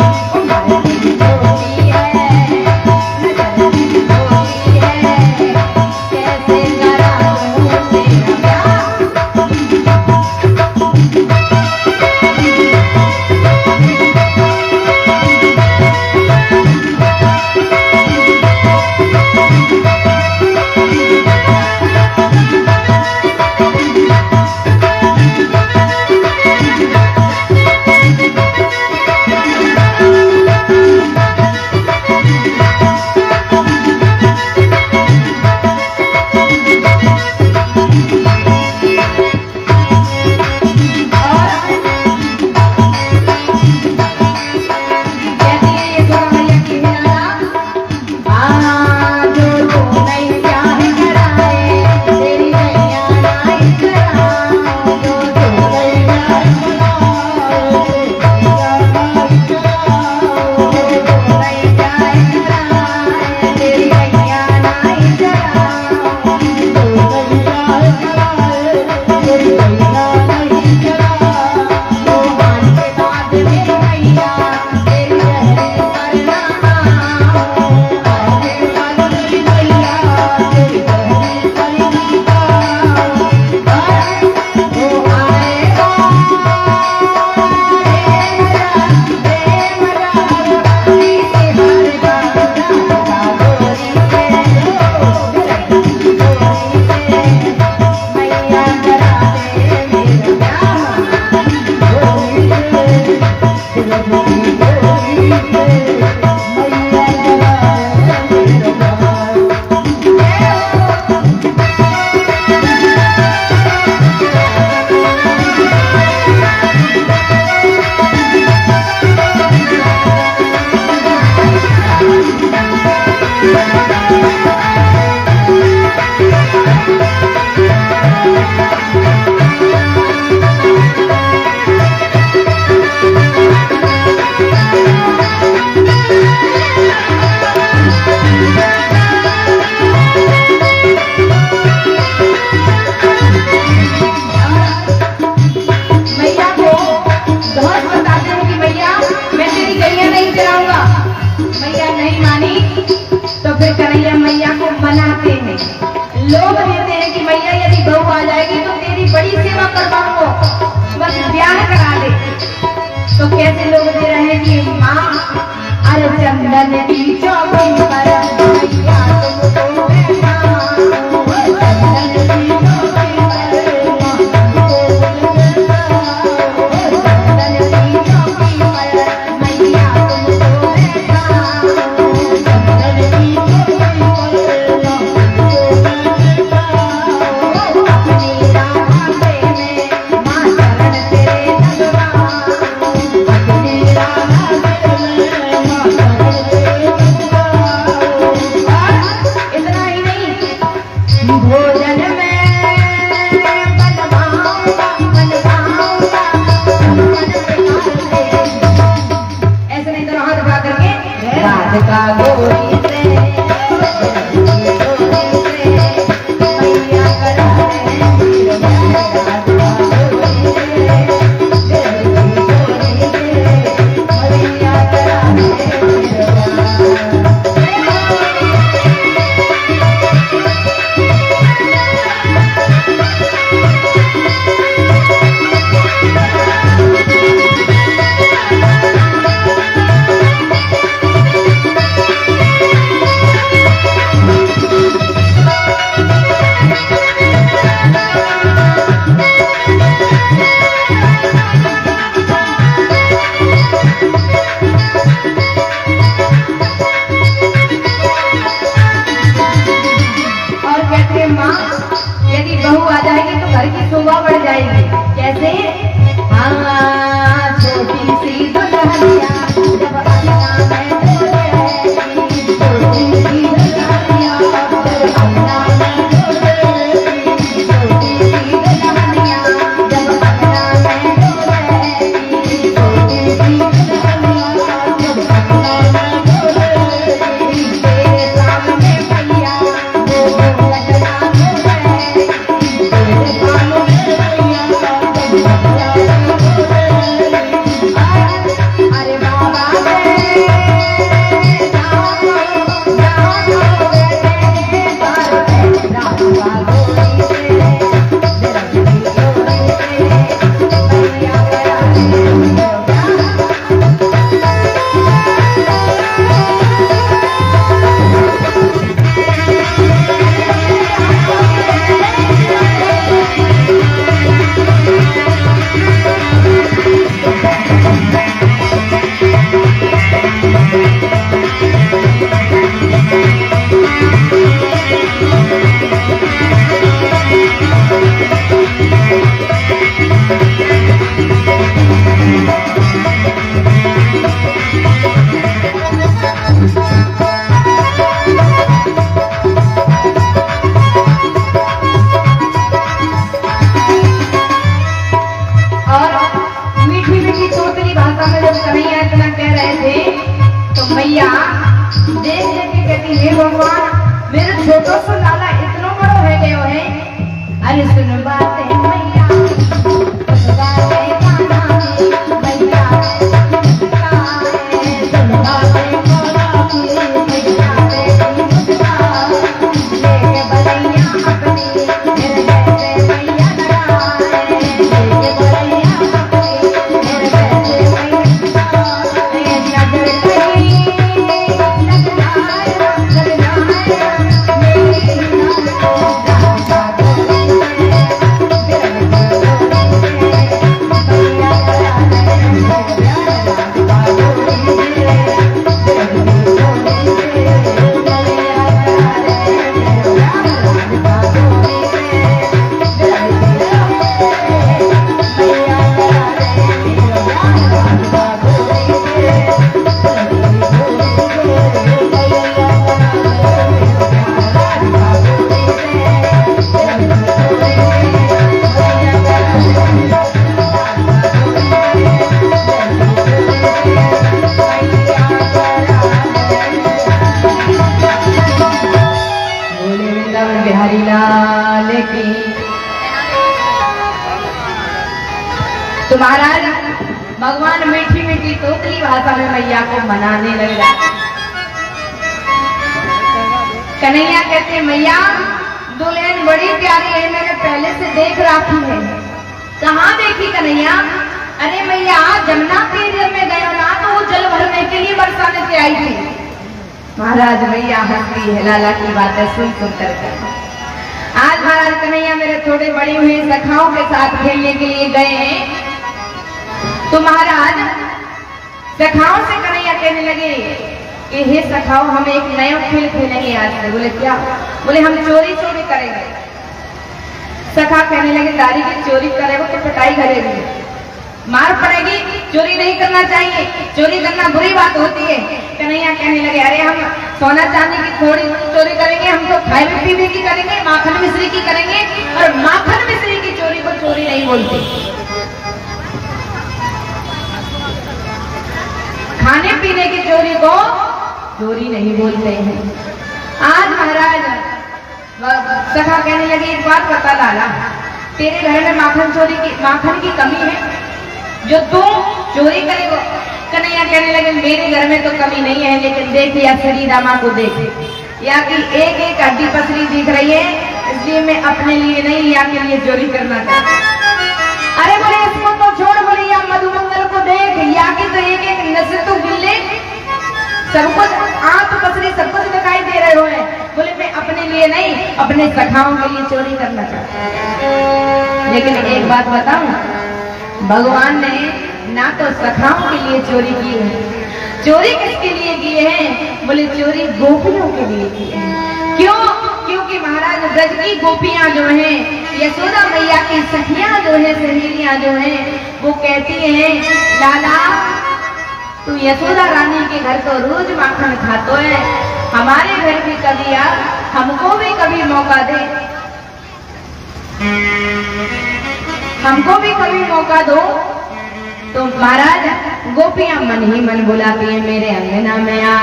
लोग कहते हैं कि मैया यदि बहू आ जाएगी तो तेरी बड़ी सेवा करवाऊंगा, बस ब्याह करा दे। तो कैसे लोग दे रहे हैं कि माँ अरे चंदन की चौकी पर मैया तुमको बैठा, चंदन की चौकी पर चंदन की चौकी पर मैया तुमको बैठा, चंदन की चौकी पर तो महाराज भगवान मीठी मीठी तोतली भाषा में मैया को मनाने लगा। कन्हैया कहते मैया दुल्हन बड़ी प्यारी है, मैंने पहले से देख रखी है। कहाँ देखी कन्हैया? अरे मैया जमुना तीर में गयो ना तो वो जल भरने के लिए बरसाने से आई थी। महाराज मैया हंसती है, लाला की बातें सुन सुन कर। आज महाराज कन्हैया मेरे थोड़े बड़े हुए सखाओं के साथ खेलने के लिए गए हैं। तो महाराज सखाओं से कन्हैया कहने लगे कि हे सखाओ हम एक नया खेल खेलेंगे आज से। बोले क्या? बोले हम चोरी चोरी करेंगे। सखा कहने लगे दारी की चोरी करेगा तो पिटाई करेगी, मार पड़ेगी, चोरी नहीं करना चाहिए, चोरी करना बुरी बात होती है। कन्हैया कहने लगे अरे हम सोना चांदी की थोड़ी चोरी करेंगे, हम तो खाए पीने की करेंगे, माखन मिश्री की करेंगे, और माखन मिश्री की चोरी को चोरी नहीं बोलते, खाने पीने की चोरी को चोरी नहीं बोलते हैं। आज महाराज सखा कहने लगी एक बात बता लाला, तेरे घर में माखन की कमी है जो तू चोरी करेगा? कन्हैया कहने लगे मेरे घर में तो कमी नहीं है, लेकिन देख या श्री रामा को देख, या कि एक एक हड्डी पसली दिख रही है, इसलिए मैं अपने लिए नहीं या के लिए चोरी करना चाहता। अरे बोले इसको तो छोड़, बोले या मधुमंगल को देख, या कि तो एक एक नजर तो गिन ले, सब कुछ आंख पसली सब कुछ दिखाई दे रहे हो। बोले मैं अपने लिए नहीं अपने सखाओं के लिए चोरी करना चाहता। लेकिन एक बात बताऊं, भगवान ने ना तो सखाओं के लिए चोरी की है, चोरी किसके लिए की है? बोले चोरी गोपियों के लिए की है। क्यों? क्योंकि महाराज ब्रज की गोपियां जो हैं, यशोदा मैया की सखियां जो है, सहेलियां जो हैं, वो कहती हैं लाला तू यशोदा रानी के घर तो रोज माखन खातो है, हमारे घर भी कभी आ, हमको भी कभी मौका दे, हमको भी कभी मौका दो। तो महाराज गोपियां मन ही मन बुलाती है मेरे अंगना में आ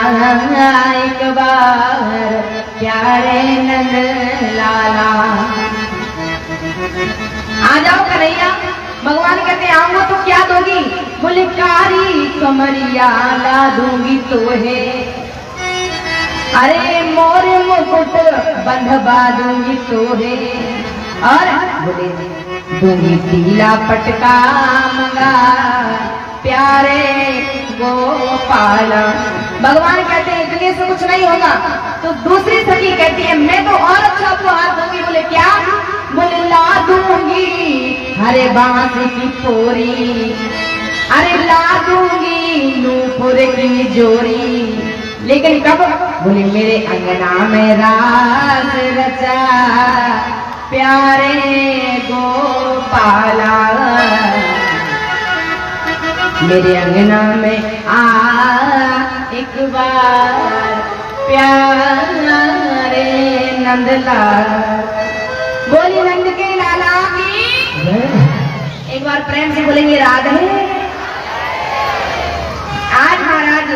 एक बार प्यारे नंद लाला, आ जाओ कन्हैया। भगवान कहते आऊंगा तो क्या दोगी? बोले कारी कमरिया ला दूंगी तो है, अरे मोर मुकुट बंधवा दूंगी तो है, और बोले दूंगी पीला पटका मंगा प्यारे गोपाल। भगवान कहते हैं इतने से कुछ नहीं होगा। तो दूसरी सखी कहती है मैं तो और अच्छा उपहार दूंगी। बोले क्या? बोले ला दूंगी हरे बांस की पोरी, अरे ला दूंगी नूपुर की जोरी, लेकिन कब? बोले मेरे अंगना में रास रचा प्यारे गोपाला, मेरे अंगना में आ एक बार प्यारे नंदलाल। बोली नंद के लाला की, एक बार प्रेम से बोलेंगे राधे। आज महाराज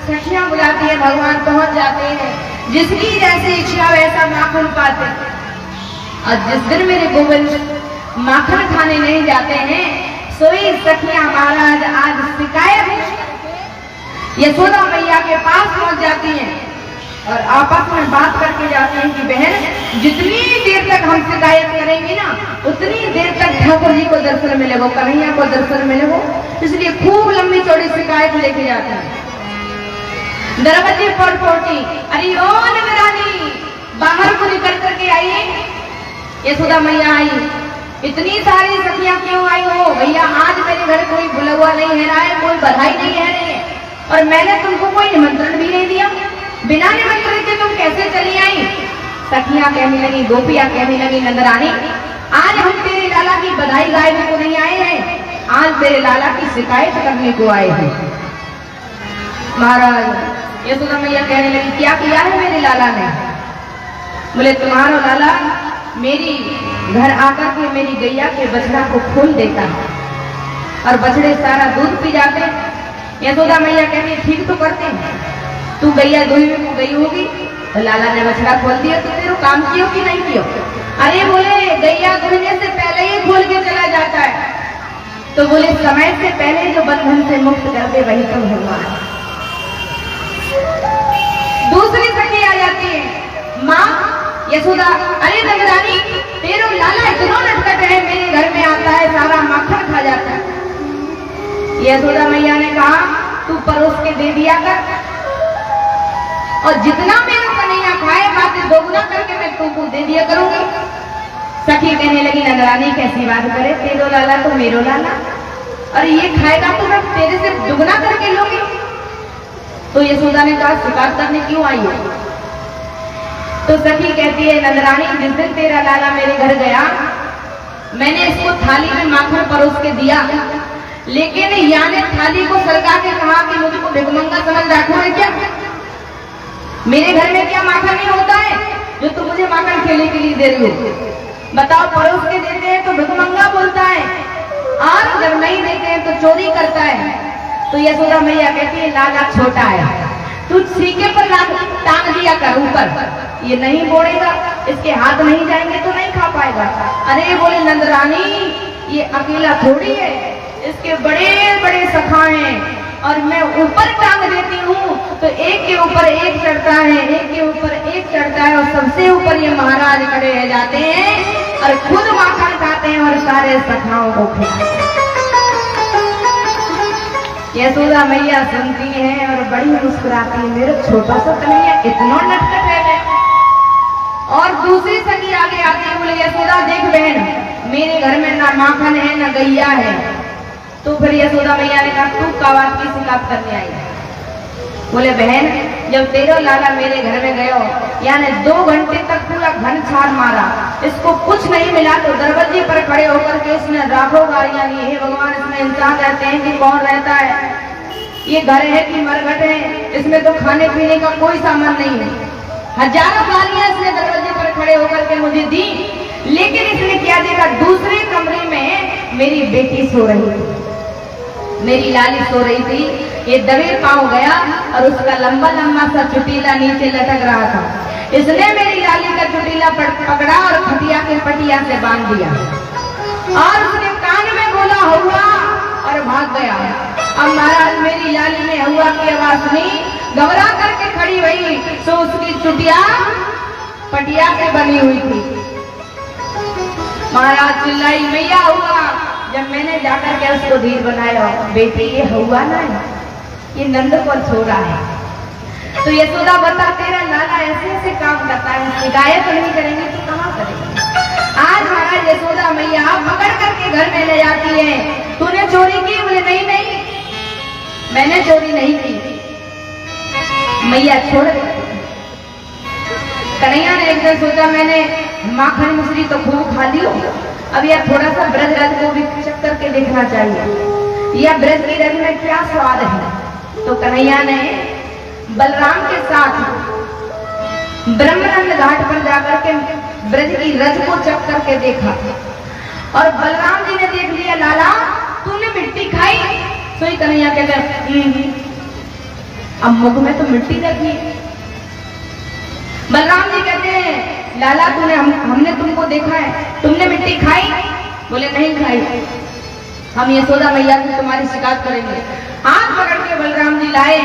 सखियां बुलाती है, भगवान पहुंच जाते हैं, जिसकी जैसे इच्छा वैसा माखन पाते। और जिस दिन मेरे गोविंद माखन खाने नहीं जाते हैं, सोई सखियां महाराज आज शिकायत यशोदा मैया के पास पहुंच जाती हैं और आपस में बात करके जाती हैं कि बहन जितनी देर तक हम शिकायत करेंगे ना, उतनी देर तक ठाकुर जी को दर्शन मिलेगा, कन्हैया को दर्शन मिलेगा। इसलिए खूब लंबी चौड़ी शिकायत लेके जाते हैं। दरवाजे पर पहुंची, अरे ओ नगरानी बाहर को निकल करके आइए। यशोदा मैया आई, इतनी सारी सखियां क्यों आई हो? भैया आज मेरे घर कोई बुलवा नहीं है रहा है, कोई बधाई नहीं है रही है, और मैंने तुमको कोई निमंत्रण भी नहीं दिया, बिना निमंत्रण के तुम कैसे चली आई? सखियां कहने लगी, गोपियां कहने लगी नंदरानी आज हम तेरे लाला की बधाई गायने को नहीं आए हैं, आज तेरे लाला की शिकायत करने को आए हैं। महाराज यशोदा मैया कहने लगी क्या किया है मेरे लाला ने? बोले तुम्हारा लाला मेरी घर आकर के मेरी गैया के बछड़ा को खोल देता है और बछड़े सारा दूध पी जाते हैं। यशोदा मैया कहती ठीक तो करते हैं, तू गैया दुहिने को गई होगी तो लाला ने बछड़ा खोल दिया, तो तेरे काम कियो कि नहीं कियो? अरे बोले गैया दुहिने से पहले ही खोल के चला जाता है, तो बोले समय से पहले जो बंधन से मुक्त कर दे वही तो भगवान। दूसरी सखी आ जाती है, माँ यशोदा, अरे नंदरानी तेरो लाला इतना नटखट है, मेरे घर में आता है सारा माखन खा जाता है। यशोदा मैया ने कहा तू परोस के दे दिया कर, और जितना मेरा कन्हैया खाए बातें दोगुना करके मैं तुमको दे दिया करूंगी। सखी कहने लगी नंदरानी कैसी बात करे, तेरो लाला तो मेरो लाला, और ये खाएगा तो मैं तेरे से दुगना करके लूंगी। तो यशोदा ने कहा शिकार करने क्यों आई है? तो सखी कहती है नंदरानी जिस दिन तेरा लाला मेरे घर गया मैंने इसको थाली में माखन परोस के दिया, लेकिन या ने थाली को सरका के कहा कि मुझको भिखमंगा समझ रखो है क्या? मेरे घर में क्या माखन नहीं होता है जो तुम मुझे माखन खेलने के लिए दे रही हो? बताओ, परोस के देते हैं तो भिखमंगा बोलता है, और अगर नहीं देते हैं तो चोरी करता है। तो यशोदा मैया कहती है लाला छोटा है, तू सीके पर टांग दिया कर ऊपर, ये नहीं बोड़ेगा, इसके हाथ नहीं जाएंगे तो नहीं खा पाएगा। अरे बोले नंदरानी ये अकेला थोड़ी है, इसके बड़े बड़े सखा हैं, और मैं ऊपर टांग देती हूँ तो एक के ऊपर एक चढ़ता है, एक के ऊपर एक चढ़ता है, और सबसे ऊपर ये महाराज खड़े रह जाते हैं और खुद माखन खाते हैं और सारे सखाओं को खिलाते हैं। यशोदा मैया सुनती है और बड़ी मुस्कुराती है, मेरा छोटा सा कन्हैया इतना नटखट है। और दूसरी सखी आगे आती है, बोले यशोदा देख बहन मेरे घर में ना माखन है ना गैया है। तो फिर यशोदा मैया ने कहा तू का बात की शिकायत करने आई? बोले बहन जब तेरा लाला मेरे घर में गयो, यानी 2 घंटे तक पूरा घन छान मारा, इसको कुछ नहीं मिला, तो दरवाजे पर खड़े होकर के इसने राखो यानी हे भगवान इसमें इंसान रहते हैं कि कौन रहता है, ये घर है कि मरघट है, इसमें तो खाने पीने का कोई सामान नहीं है। हजारों गालियां इसने दरवाजे पर खड़े होकर के मुझे दी, लेकिन इसने क्या देखा, दूसरे कमरे में मेरी बेटी सो रही थी, मेरी लाली सो रही थी। ये दबे पांव गया और उसका लंबा लंबा सा चुटीला नीचे लटक रहा था। इसने मेरी लाली का चुटीला पकड़ा और खटिया के पटिया से बांध दिया, और उसने कान में बोला हुआ और भाग गया। अब महाराज मेरी लाली ने हुआ की आवाज सुनी, घबरा करके खड़ी हुई, तो उसकी चुटिया पटिया से बनी हुई थी। महाराज चिल्लाई मैया हुआ। जब मैंने जाकर के उसको धीर बनाया, बेटी ये हुआ ना है, ये नंद को छोड़ा है। तो यशोदा बता तेरा लाला ऐसे ऐसे काम करता है, शिकायत नहीं करेंगे तो कहाँ करेंगे? आज महाराज यशोदा मैया पकड़ करके घर में ले जाती है, तूने चोरी की? बोले नहीं नहीं मैंने चोरी नहीं की। मैया छोड़ कन्हैया ने एक दिन सोचा मैंने माखन मिश्री तो खूब खा लियो, अब यह थोड़ा सा ब्रज रथ को भी चेक करके देखना चाहिए, यह ब्रज की रथ में क्या स्वाद है। तो कन्हैया ने बलराम के साथ ब्रह्मनंद घाट पर जाकर के ब्रज की रथ को चेक करके देखा, और बलराम जी ने देख लिया लाला तूने मिट्टी खाई। तो ही कन्हैया कहते अब मुख में तो मिट्टी लगी। बलराम जी कहते हैं लाला तूने हमने तुमको देखा है, तुमने मिट्टी खाई? बोले नहीं खाई, हम यशोदा मैया से तुम्हारी शिकायत करेंगे। हाथ पकड़ के बलराम जी लाए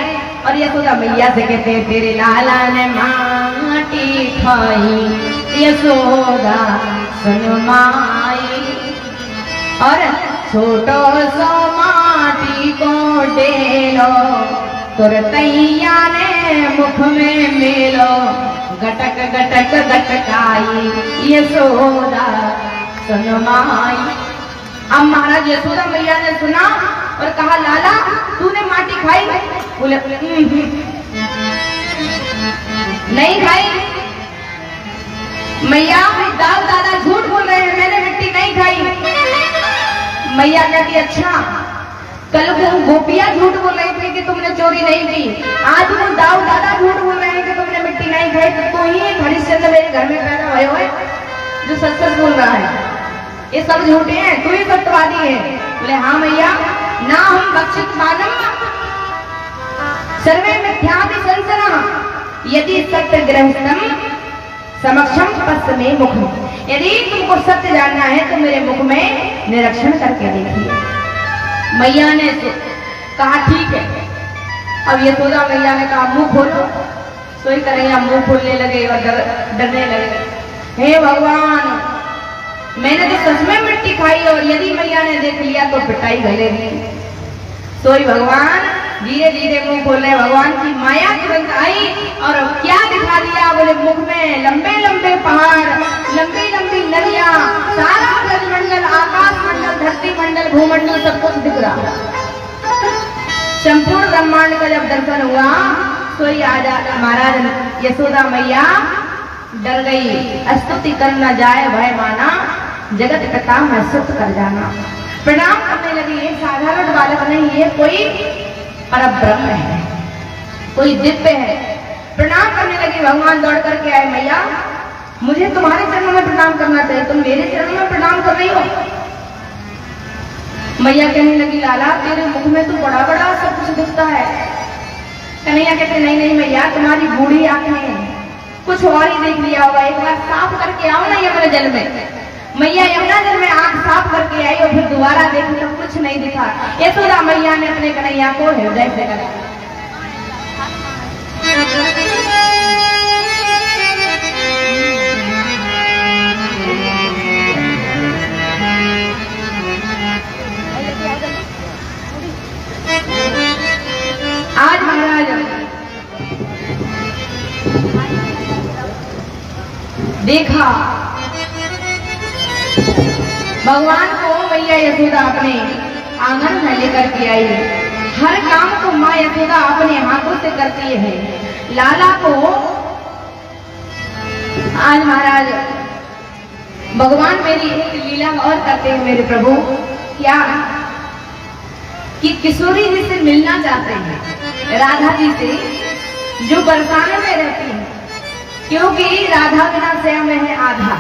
और यशोदा मैया से कहते हैं तेरे लाला ने माटी खाई, यशोदा सुन माई, और छोटो सो माटी को डेलो तुरतैया ने मुख में मेलो, गटक गटक गटकाई यशोदा सुन माई। अब महाराज यशोदा मैया ने सुना और कहा लाला तूने माटी खाई? बोले नहीं खाई। मैया दाल दादा झूठ बोल रहे हैं, मैंने मिट्टी नहीं खाई। मैया कहती अच्छा कल वो गोपियां झूठ बोल रही थी कि तुमने चोरी नहीं की, आज वो दाऊ दादा झूठ बोल रहे हैं कि तुमने मिट्टी नहीं खाई, तो ही हरिश्चंद्र मेरे घर में पैदा हुए हुए जो सच सच बोल रहा है, ये सब झूठे हैं, तू ही सत्यवादी है। बोले हाँ मैया ना हम भक्षित मानम सर्वे मिथ्यापि संसरः, यदि सत्य गृहस्थम समक्षम पश्च मे मुखम, यदि तुमको सत्य जानना है तो मेरे मुख में निरीक्षण करके देखिए। मैया ने कहा ठीक है। अब यशोदा मैया ने कहा मुंह खोलो। सोई कन्हैया मुंह खोलने लगे और डरने लगे। हे भगवान, मैंने तो सच में मिट्टी खाई और यदि मैया ने देख लिया तो पिटाई गलेगी। सोई भगवान धीरे धीरे मुंह खोले। भगवान की माया तुरंत आई और क्या दिखा दिया? बोले मुख में लंबे लंबे पहाड़, लंबी लंबी नदियां, सारा ब्रह्मंडल, आकाश मंडल, धरती मंडल, भूमंडल सब कुछ दिख रहा। संपूर्ण ब्रह्मांड का जब दर्शन हुआ सोई आजा महाराज यशोदा मैया डर गई। स्तुति कर न जाए भय माना, जगत पिता मैं सुत कर जाना। प्रणाम करने लगी। ये साधारण बालक नहीं, ये कोई परब्रह्म है, कोई दिव्य है। प्रणाम करने लगी। भगवान दौड़ करके आए। मैया मुझे तुम्हारे चरणों में प्रणाम करना चाहिए, तुम मेरे चरणों में प्रणाम कर रही हो। मैया कहने लगी लाला तेरे मुख में तो बड़ा बड़ा सब कुछ दिखता है। कन्हैया कहते नहीं नहीं मैया, तुम्हारी बूढ़ी आंखें कुछ और ही देख लिया होगा, एक बार साफ करके आओ ना यमुना जल में। मैया यमुना जल में आंख साफ करके आई और फिर दोबारा देखी तो कुछ नहीं दिखा। यशोदा मैया ने अपने कन्हैया को हृदय से लगा। आज महाराज देखा भगवान को मैया यशोदा अपने आंगन में लेकर के आई। हर काम को माँ यशोदा अपने हाथों से करती है। लाला को आज महाराज भगवान मेरी एक लीला और करते हैं मेरे प्रभु। क्या कि किशोरी जी से मिलना चाहते हैं, राधा जी से जो बरसाने में रहती है, क्योंकि राधा बिना श्याम है आधा।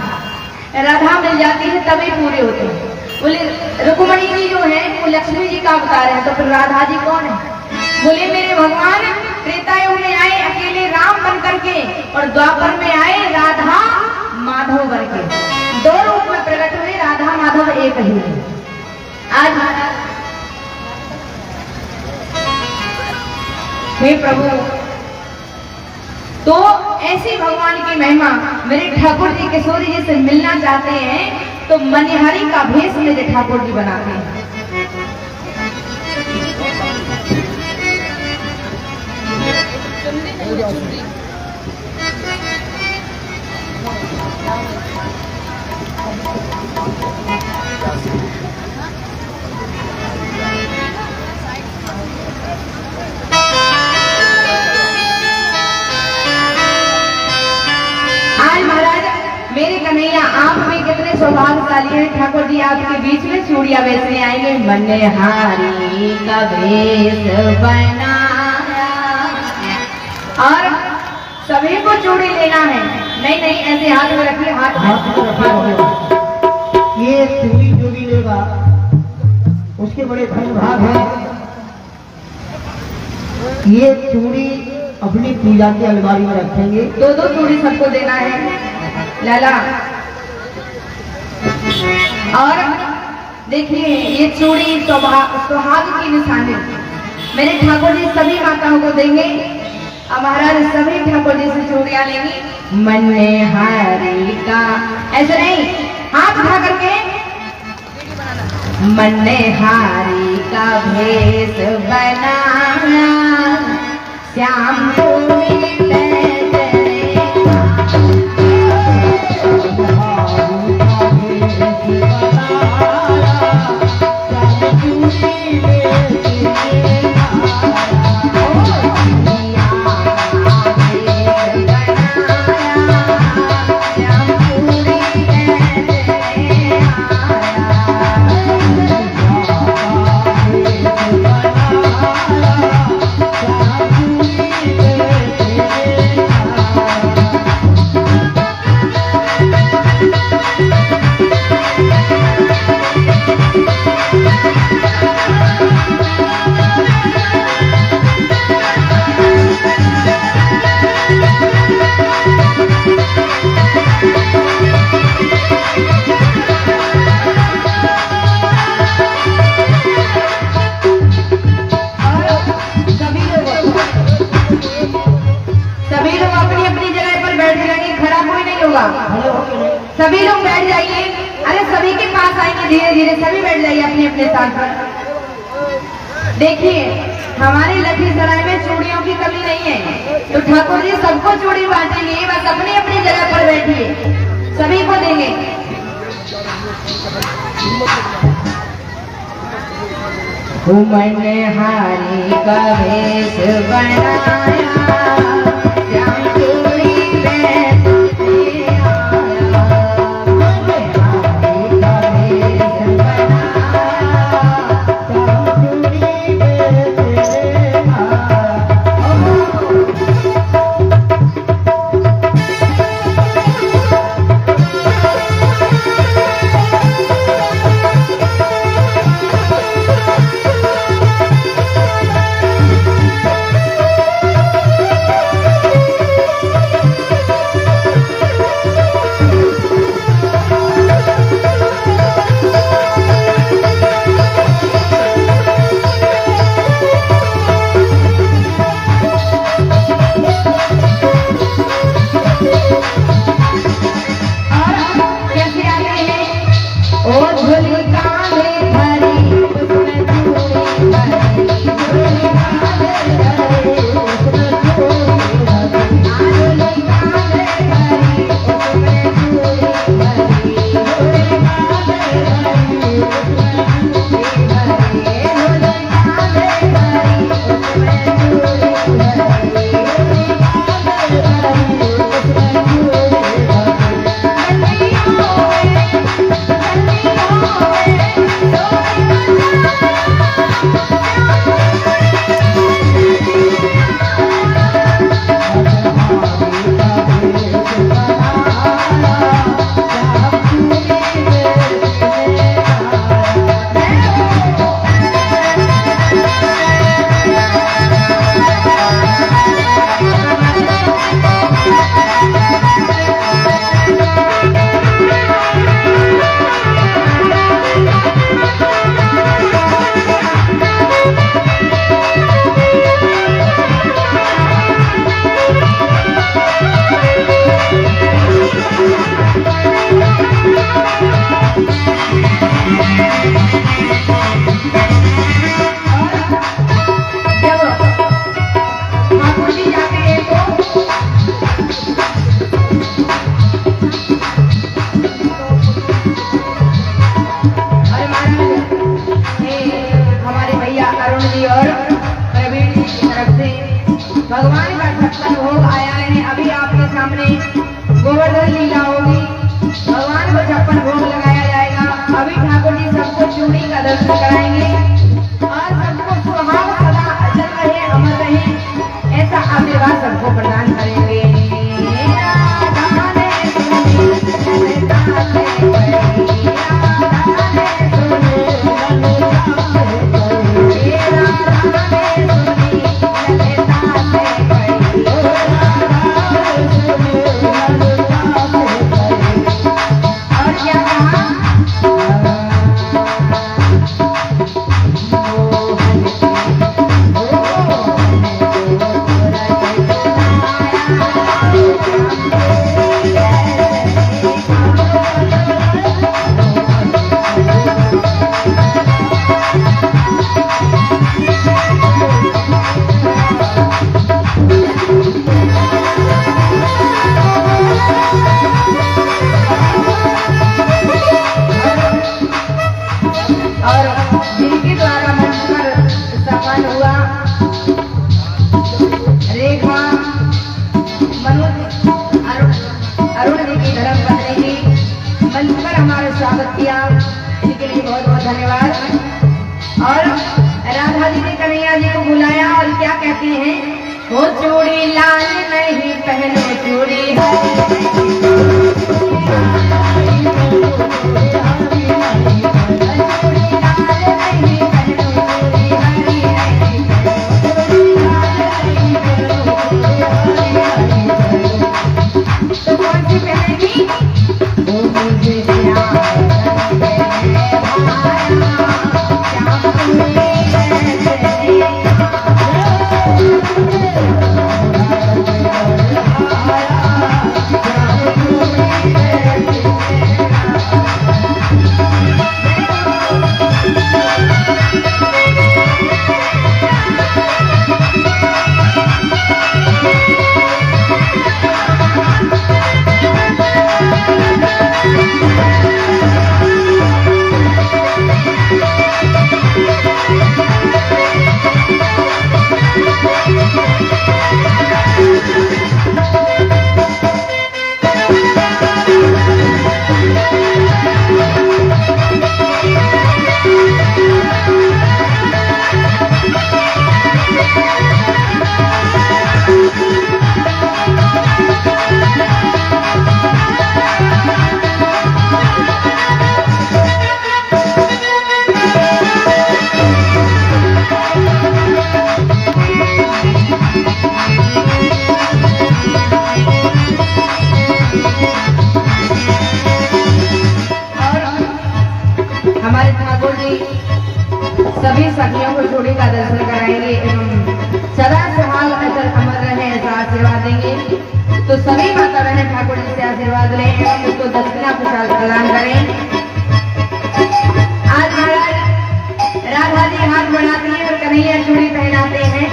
राधा मिल जाती है तभी पूरे होते हैं। बोले रुक्मणी जी जो है वो लक्ष्मी जी का अवतार है, तो फिर राधा जी कौन है? बोले मेरे भगवान त्रेता युग में आए अकेले राम बन करके और द्वापर में आए राधा माधव बन के, दो रूप में प्रकट हुए। राधा माधव एक ही है। आज हे प्रभु, तो ऐसी भगवान की महिमा मेरे ठाकुर जी किशोरी जी से मिलना चाहते हैं तो मनिहारी का भेष मेरे ठाकुर जी बनाते हैं। मेरे कन्हैया आप भी कितने सौभाग्यशाली हैं। ठाकुर जी आपके बीच में चूड़िया बेचने आएंगे। मनिहारी का भेष बनाया और सभी को चूड़ी लेना है। नहीं नहीं ऐसे हाथ में रखिए, हाथ में। ये चूड़ी जो भी लेगा उसके बड़े धन भाग हैं। ये चूड़ी अपनी पूजा की अलमारी में रखेंगे। दो दो चूड़ी सबको देना है लाला। और देखिए ये चूड़ी सुहाग की निशानी मेरे ठाकुर जी सभी माताओं को देंगे। अब महाराज सभी ठाकुर जी से चूड़ियां लेंगी। मनिहारी का ऐसे नहीं, हाथ उठा करके मनिहारी का भेष बनाना श्याम को मिले Yeah. चलिए सभी बैठ जाइए अपने अपने स्थान पर। देखिए हमारे लखीसराय में चूड़ियों की कमी नहीं है, तो ठाकुर जी सबको चूड़ी बांटेंगे, बस अपनी अपनी जगह पर बैठिए, सभी को देंगे। मैंने हारी का भेष बनाया, श्याम चूड़ी में तुझे आया। मैंने हारी का भेष बनाया, श्याम चूड़ी में तुझे आया। भगवान का 56 भोग आया है। अभी आपके सामने गोवर्धन लीला होगी, भगवान को 56 भोग लगाया जाएगा। अभी ठाकुर जी सबको चूड़ी का दर्शन कराएंगे और सबको सुहाग सदा अचल रहे, अमर रहे, ऐसा आशीर्वाद सबको प्रदान करेंगे। स्वागत किया, इसके लिए बहुत बहुत धन्यवाद। और राधा जी ने कन्हैया जी को बुलाया और क्या कहते हैं, वो चूड़ी लाल नहीं पहनो चूड़ी तो कौन सी पहनेगी, वो मुझे Oh, चूड़ी पहनाते हैं।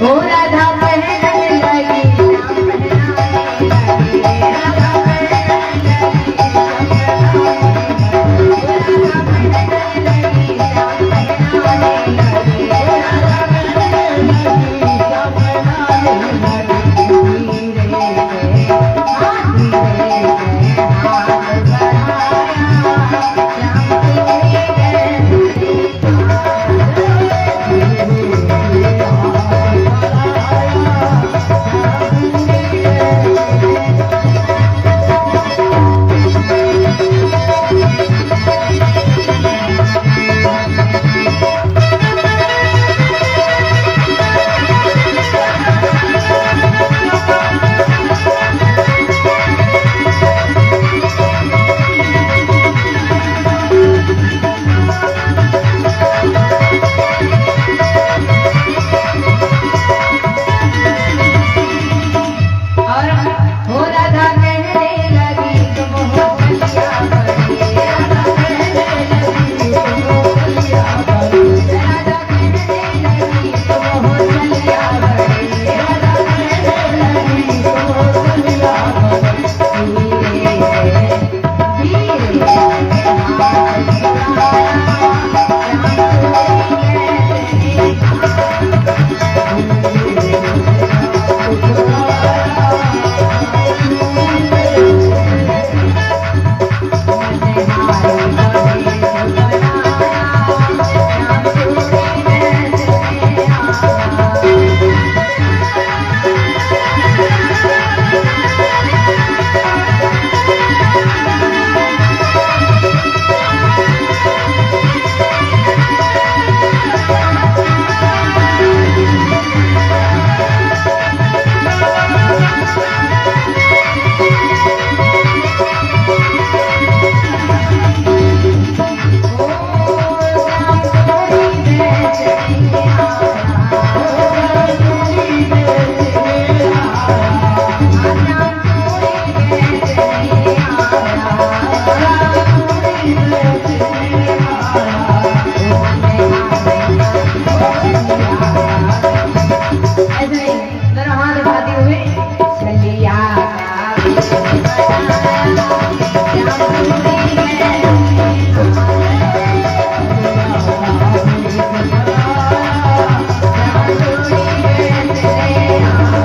ओ राधा पहनने लगी, श्याम पहनाने लगे, राधा पहनने लगी, श्याम पहनाने लगी, श्याम पहनाने लगी, राधा पहनने लगी, श्याम पहनाने लगी। धीरे से हाथ बढ़ाया, श्याम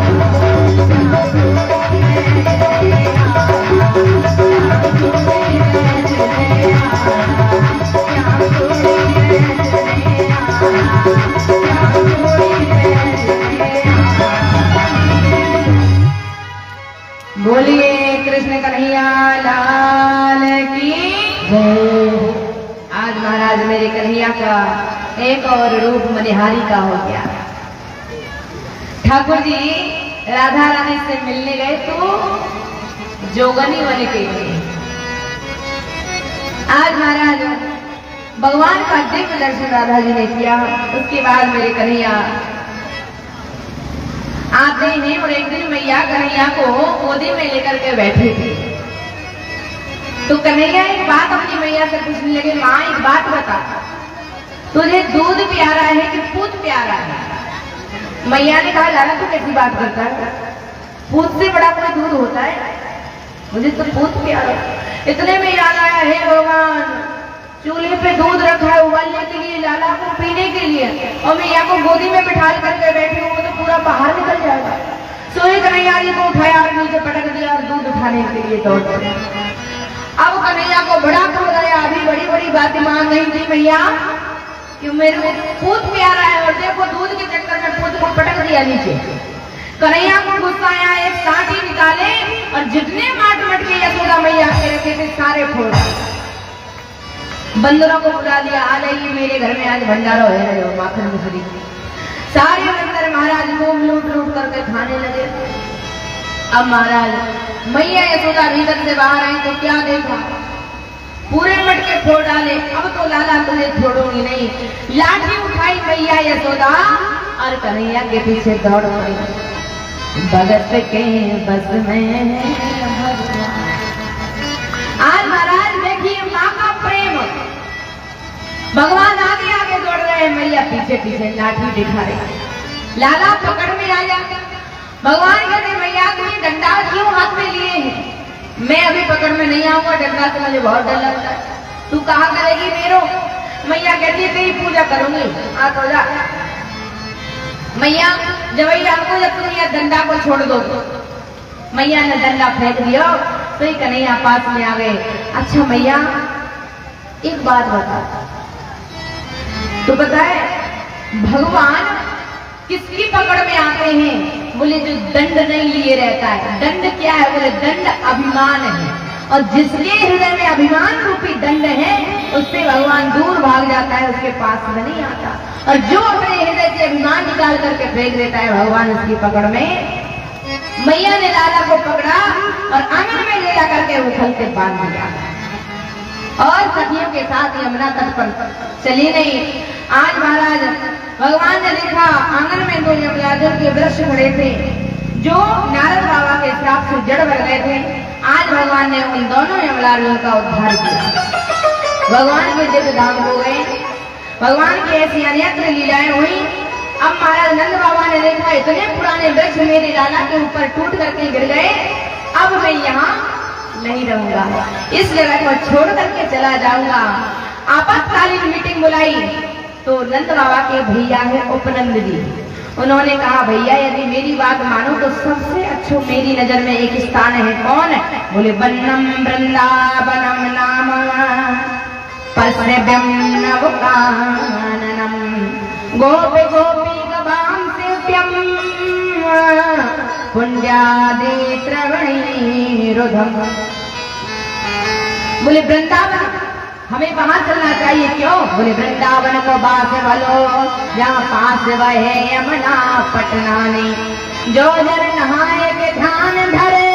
बोलिए कृष्ण कन्हैया लाल की जय। आज महाराज मेरे कन्हैया का एक और रूप मनिहारी का हो गया। ठाकुर जी राधा रानी से मिलने गए तो जोगनी बन के गए। आज महाराज भगवान का दिव्य दर्शन राधा जी ने किया। उसके बाद मेरे कन्हैया आते हैं और एक दिन मैया कन्हैया को गोदी में लेकर के बैठे थे। तो कन्हैया एक बात अपनी मैया से पूछने लगे, माँ एक बात बता, तुझे दूध प्यारा है कि पूत प्यारा है? मैया ने कहा, लाला तू कैसी बात करता है, पूत से बड़ा कोई दूध होता है? मुझे तो पूत प्यारा। इतने में याद आया, हे भगवान चूल्हे पे दूध रखा है उबालने के लिए, लाला को पीने के लिए, और मैया को गोदी में बिठा करके बैठी हूँ तो पूरा बाहर निकल जाएगा। सोए कन्हैया जी को उठाया और नीचे पटक दिया और दूध उठाने के लिए दौड़ पड़े। अब कन्हैया को बड़ा क्रोध आया। अभी बड़ी बड़ी बातें मान रही थी मैया कि मेरे को पूत प्यारा है और देखो दूध के चक्कर में पूत को पटक दिया नीचे। कन्हैया को गुस्सा आया, एक कांटी निकाले और जितने माट मट के यशोदा मैया के रखे थे सारे फोड़ बंदरों को बुला लिया, आ जाइए मेरे घर में आज भंडारा हो रहे हो माखन मिश्री। सारे बंदर महाराज को लूट लूट करके खाने लगे। अब महाराज मैया यशोदा भीतर से बाहर आई तो क्या देखा, पूरे मटके फोड़ डाले। अब तो लाला तुझे छोड़ूंगी नहीं। लाठी उठाई मैया यशोदा और कन्हैया के पीछे दौड़ पड़ी। भगत के बस में आज महाराज देखिए माँ का प्रेम। भगवान आगे आगे दौड़ रहे हैं, मैया पीछे पीछे लाठी दिखा रही। लाला पकड़ में आया। भगवान कहते मैया तुम ये डंडा क्यों हाथ में लिए हैं? मैं अभी पकड़ में नहीं आऊंगा, डंडा से मुझे बहुत डर लगता है। तू कहा करेगी मेरो? मैया कहती है तेरी पूजा करूंगी, आ तो जा। मैया जब आपको जब तुम यह डंडा को छोड़ दो, मैया ने डंडा फेंक दिया तो ही कन्हैया पास में आ गए। अच्छा मैया एक बात बता, तो बताए भगवान किसकी पकड़ में आते हैं? बोले जो दंड नहीं लिए रहता है। दंड क्या है? बोले दंड अभिमान है, और जिसके हृदय में अभिमान रूपी दंड है उससे भगवान दूर भाग जाता है, उसके पास में नहीं आता। और जो अपने हृदय से अभिमान निकाल करके फेंक देता है भगवान उसकी पकड़ में। मैया ने लाला को पकड़ा और आंगन में ले जाकर के उछल के बांध दिया और सखियों के साथ यमुना तट पर चली गई। आज महाराज भगवान ने देखा आंगन में दो यमराजों के वृक्ष खड़े थे जो नारद बाबा के श्राप से जड़ भर गए थे। आज भगवान ने उन दोनों यमराजों का उद्धार किया। भगवान के दिव्य धाम हो गए, भगवान की ऐसी अन्यत्र लीलाएं हुई। अब महाराज नंद बाबा ने देखा इतने पुराने वृक्ष मेरे लाला के ऊपर टूट करके गिर गए, अब मैं यहाँ नहीं रहूंगा, इस जगह को छोड़ करके चला जाऊंगा। आपातकालीन मीटिंग बुलाई तो नंद बाबा के भैया है उपनंद जी, उन्होंने कहा भैया यदि मेरी बात मानो तो सबसे अच्छा मेरी नजर में एक स्थान है। कौन? बोले वन्नम वृंदावनम नाम पश्यव्यम नवकाननम गोपी गोपी गवाम सेव्यम पुण्यादि त्रवणी रुधम। बोले वृंदावन हमें वहां चलना चाहिए। क्यों? बोले वृंदावन को बास वालो जहाँ पास वह यमुना पटना ने, जो जन नहाए के ध्यान धरे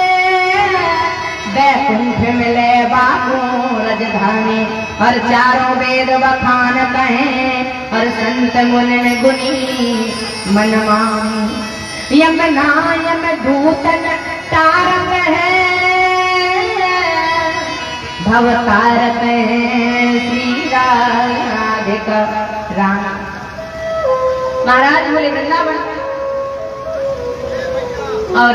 बैकुंठ मिले बाबू रजधानी। और चारों वेद बखान कहें और संत मुनि गुनी मन मानी। यमुना यम दूतन तारक है भवतारक श्री राधिका राम। महाराज बोले वृंदावन, और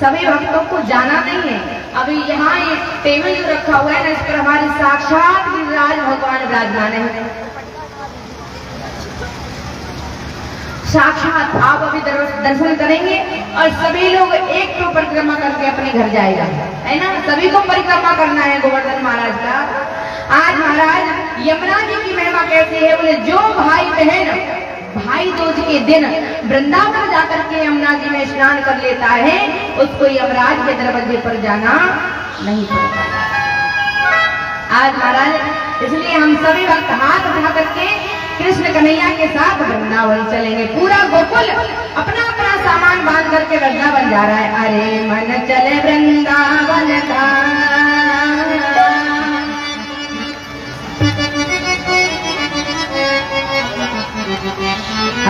सभी भक्तों को जाना नहीं है। अभी यहाँ एक टेबल जो रखा हुआ है ना, इस पर हमारे साक्षात गिरिराज भगवान विराजमान है। साक्षात आप अभी दर्शन करेंगे और सभी लोग एक तो परिक्रमा करके अपने घर जाएगा, है ना? सभी को परिक्रमा करना है गोवर्धन महाराज का। आज महाराज यमुना जी की महिमा कैसी है? बोले जो भाई बहन भाई दूज के दिन वृंदावन जाकर के यमुना जी में स्नान कर लेता है उसको यमराज के दरवाजे पर जाना नहीं पड़ता। आज महाराज इसलिए हम सभी वक्त हाथ उठा करके कृष्ण कन्हैया के साथ वृंदावन चलेंगे। पूरा गोकुल अपना अपना सामान बांध करके वृंदावन जा रहा है। अरे मन चले वृंदावन का,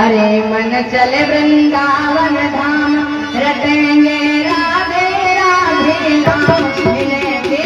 अरे मन चले वृंदावन धाम, रटेंगे राधे राधे नाम। मिलेंगे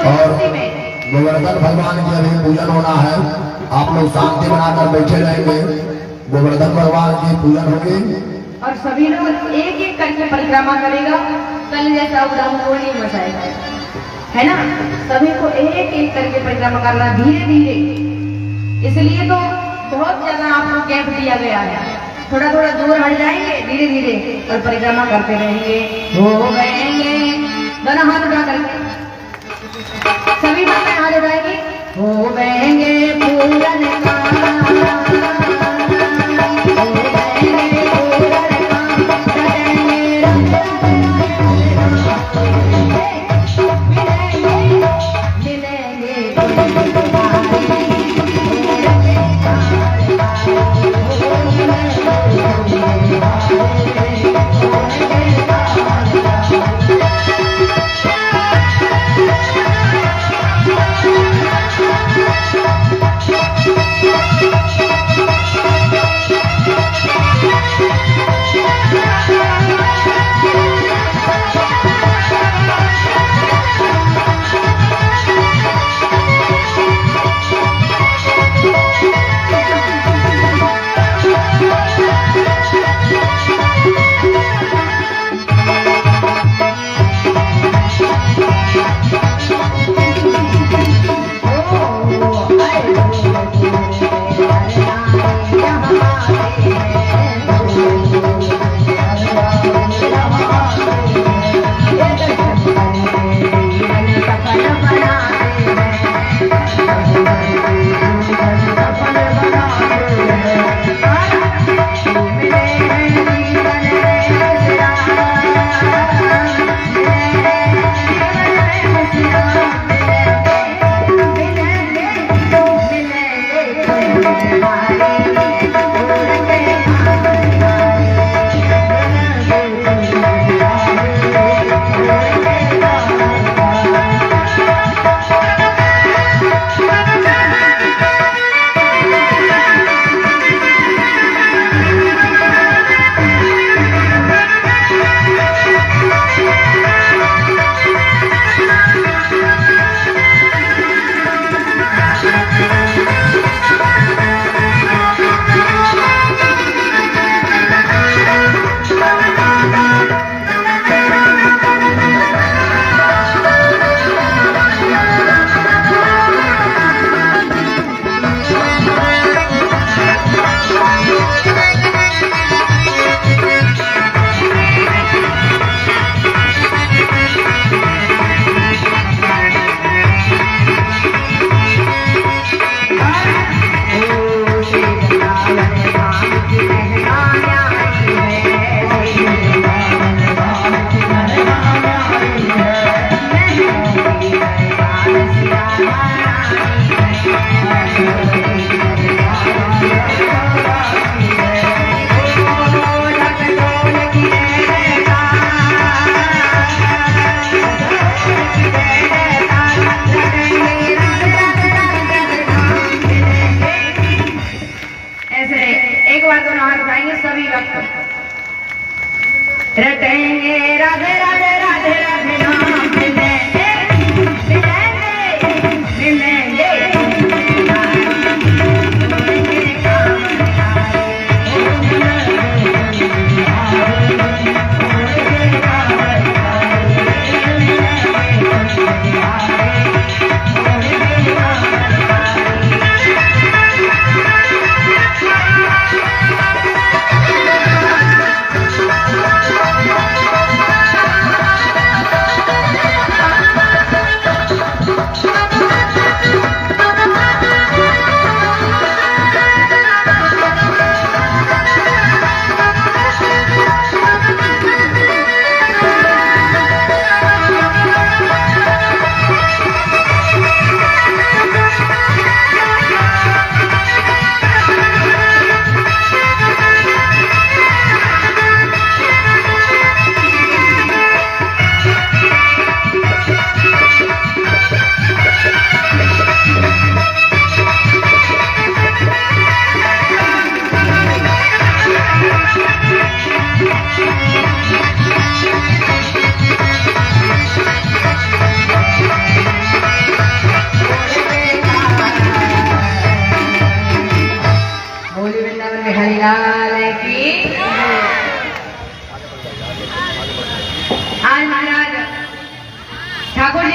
और उसी में गोवर्धन भगवान की अभी पूजन होना है। आप लोग शांति बनाकर बैठे रहेंगे, गोवर्धन भगवान की पूजन होगी। और सभी लोग एक एक करके परिक्रमा करेगा। कल जैसा उड़ाम नहीं मचाएगा, है ना। सभी को एक एक करके परिक्रमा करना धीरे धीरे। इसलिए तो बहुत ज्यादा आपको गैप दिया गया है। थोड़ा थोड़ा दूर हट जाएंगे धीरे धीरे और परिक्रमा करते रहेंगे। हो गएंगे दोनों हाथ उठा करके सभी बातें हाथ उठाएंगे। हो गएंगे पूरन का, रटेंगे राधे राधे राधे राधे नाम मिलेंगे मिलेंगे मिलेंगे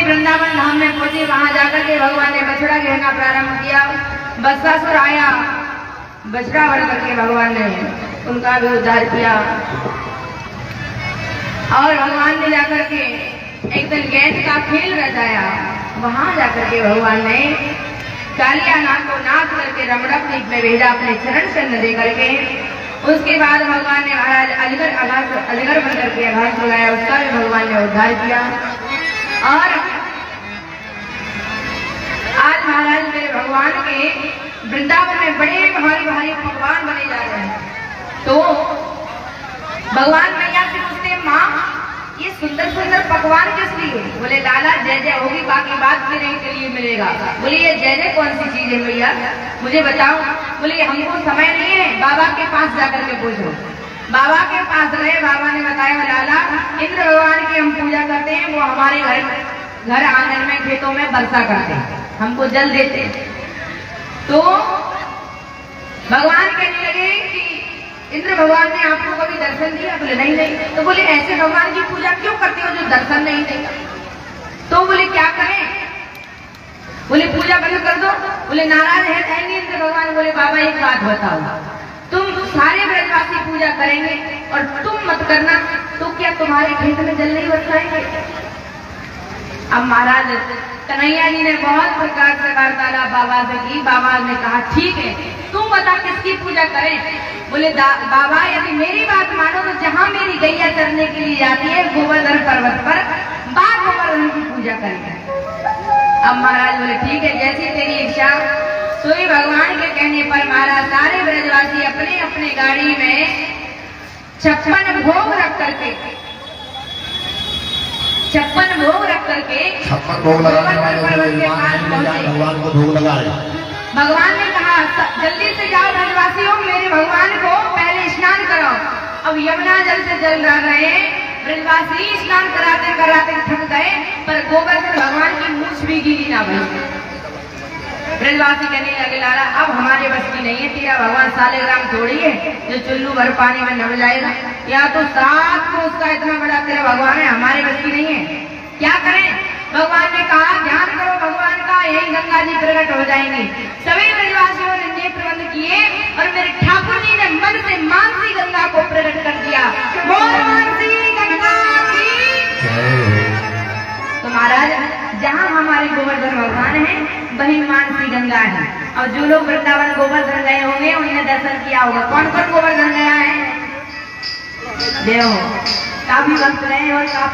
वृंदावन धाम में पहुंचे। वहां जाकर के भगवान ने बछड़ा घेरना प्रारंभ किया। बत्सासुर आया, बछड़ा बन करके भगवान ने उनका भी उद्धार किया। और भगवान ने जाकर के एक दिन गेंद का खेल रचाया। वहां जाकर के भगवान ने कालिया नाग को नाच करके रमणक द्वीप में भेजा अपने चरण चंद दे करके। उसके बाद भगवान ने महाराज अजगर बन करके आघात लगाया, उसका भी भगवान ने उद्धार किया। और आज महाराज मेरे भगवान के वृंदावन में बड़े भारी भारी पकवान बने जा रहे हैं। तो भगवान मैया से पूछते, माँ ये सुंदर सुंदर पकवान किस लिए? बोले लाला जय जय होगी, बाकी बात मेरे के लिए मिलेगा। बोले ये जय जय कौन सी चीज है भैया, मुझे बताओ। बोले हमको समय नहीं है, बाबा के पास जाकर के पूछो। बाबा के पास गए, बाबा ने बताया लाला इंद्र भगवान की हम पूजा करते हैं, वो हमारे घर आंगन में खेतों में वर्षा करते हैं, हमको जल देते हैं। तो भगवान कहने लगे कि इंद्र भगवान ने आपको कभी दर्शन दिया? बोले नहीं नहीं। तो बोले ऐसे भगवान की पूजा क्यों करते हो जो दर्शन नहीं देगा? तो बोले क्या करें? बोले पूजा बंद कर दो। बोले नाराज है इंद्र भगवान। बोले बाबा एक बात बताओ, तुम सारे ब्रजवासी पूजा करेंगे और तुम मत करना, तो क्या तुम्हारे खेत में जल नहीं बरसाएंगे? अब महाराज कन्हैया जी ने बहुत प्रकार से वार्तालाप बाबा से की। बाबा ने कहा ठीक है, तुम बता किसकी पूजा करें? बोले बाबा यदि मेरी बात मानो तो जहाँ मेरी गैया चरने के लिए जाती है गोवर्धन पर्वत पर, बाघ गोवर्धन की पूजा करेंगे। अब महाराज बोले ठीक है, जैसी तेरी इच्छा। सोई भगवान के कहने पर महाराज सारे ब्रजवासी अपने अपने गाड़ी में 56 भोग रख करके 56 भोग रख करके 56 भोग लगाने वाले भगवान को भोग लगा रहे। भगवान ने कहा जल्दी से जाओ ब्रजवासियों, मेरे भगवान को पहले स्नान कराओ। अब यमुना जल से जल रहे ब्रजवासी स्नान कराते कराते थक गए, पर गोवर्धन भगवान की मूछ भी गिरी ना भई। ब्रजवासी कहने लगे लाला अब हमारे बस की नहीं है, तेरा भगवान सालेग्राम थोड़ी है जो चुल्लू भर पानी में नड़ जाएगा, या तो 7 को उसका इतना बड़ा तेरा भगवान है, हमारे बस की नहीं है, क्या करें? भगवान ने कहा ध्यान करो भगवान का, यही गंगा जी प्रकट हो जाएंगे। सभी ब्रजवासियों ने नेत्र बंद किए और मेरे ठाकुर जी ने मन से मानसी गंगा को प्रकट कर दिया। बोल मानसी गंगा की। तो महाराज जहाँ हमारे गोवर्धन भगवान है वही मानसी गंगा है। और जो लोग वृंदावन गोवर्धन गए होंगे उन्होंने दर्शन किया होगा। कौन कौन गोवर्धन गया है? देव काफी वक्त रहे और काफी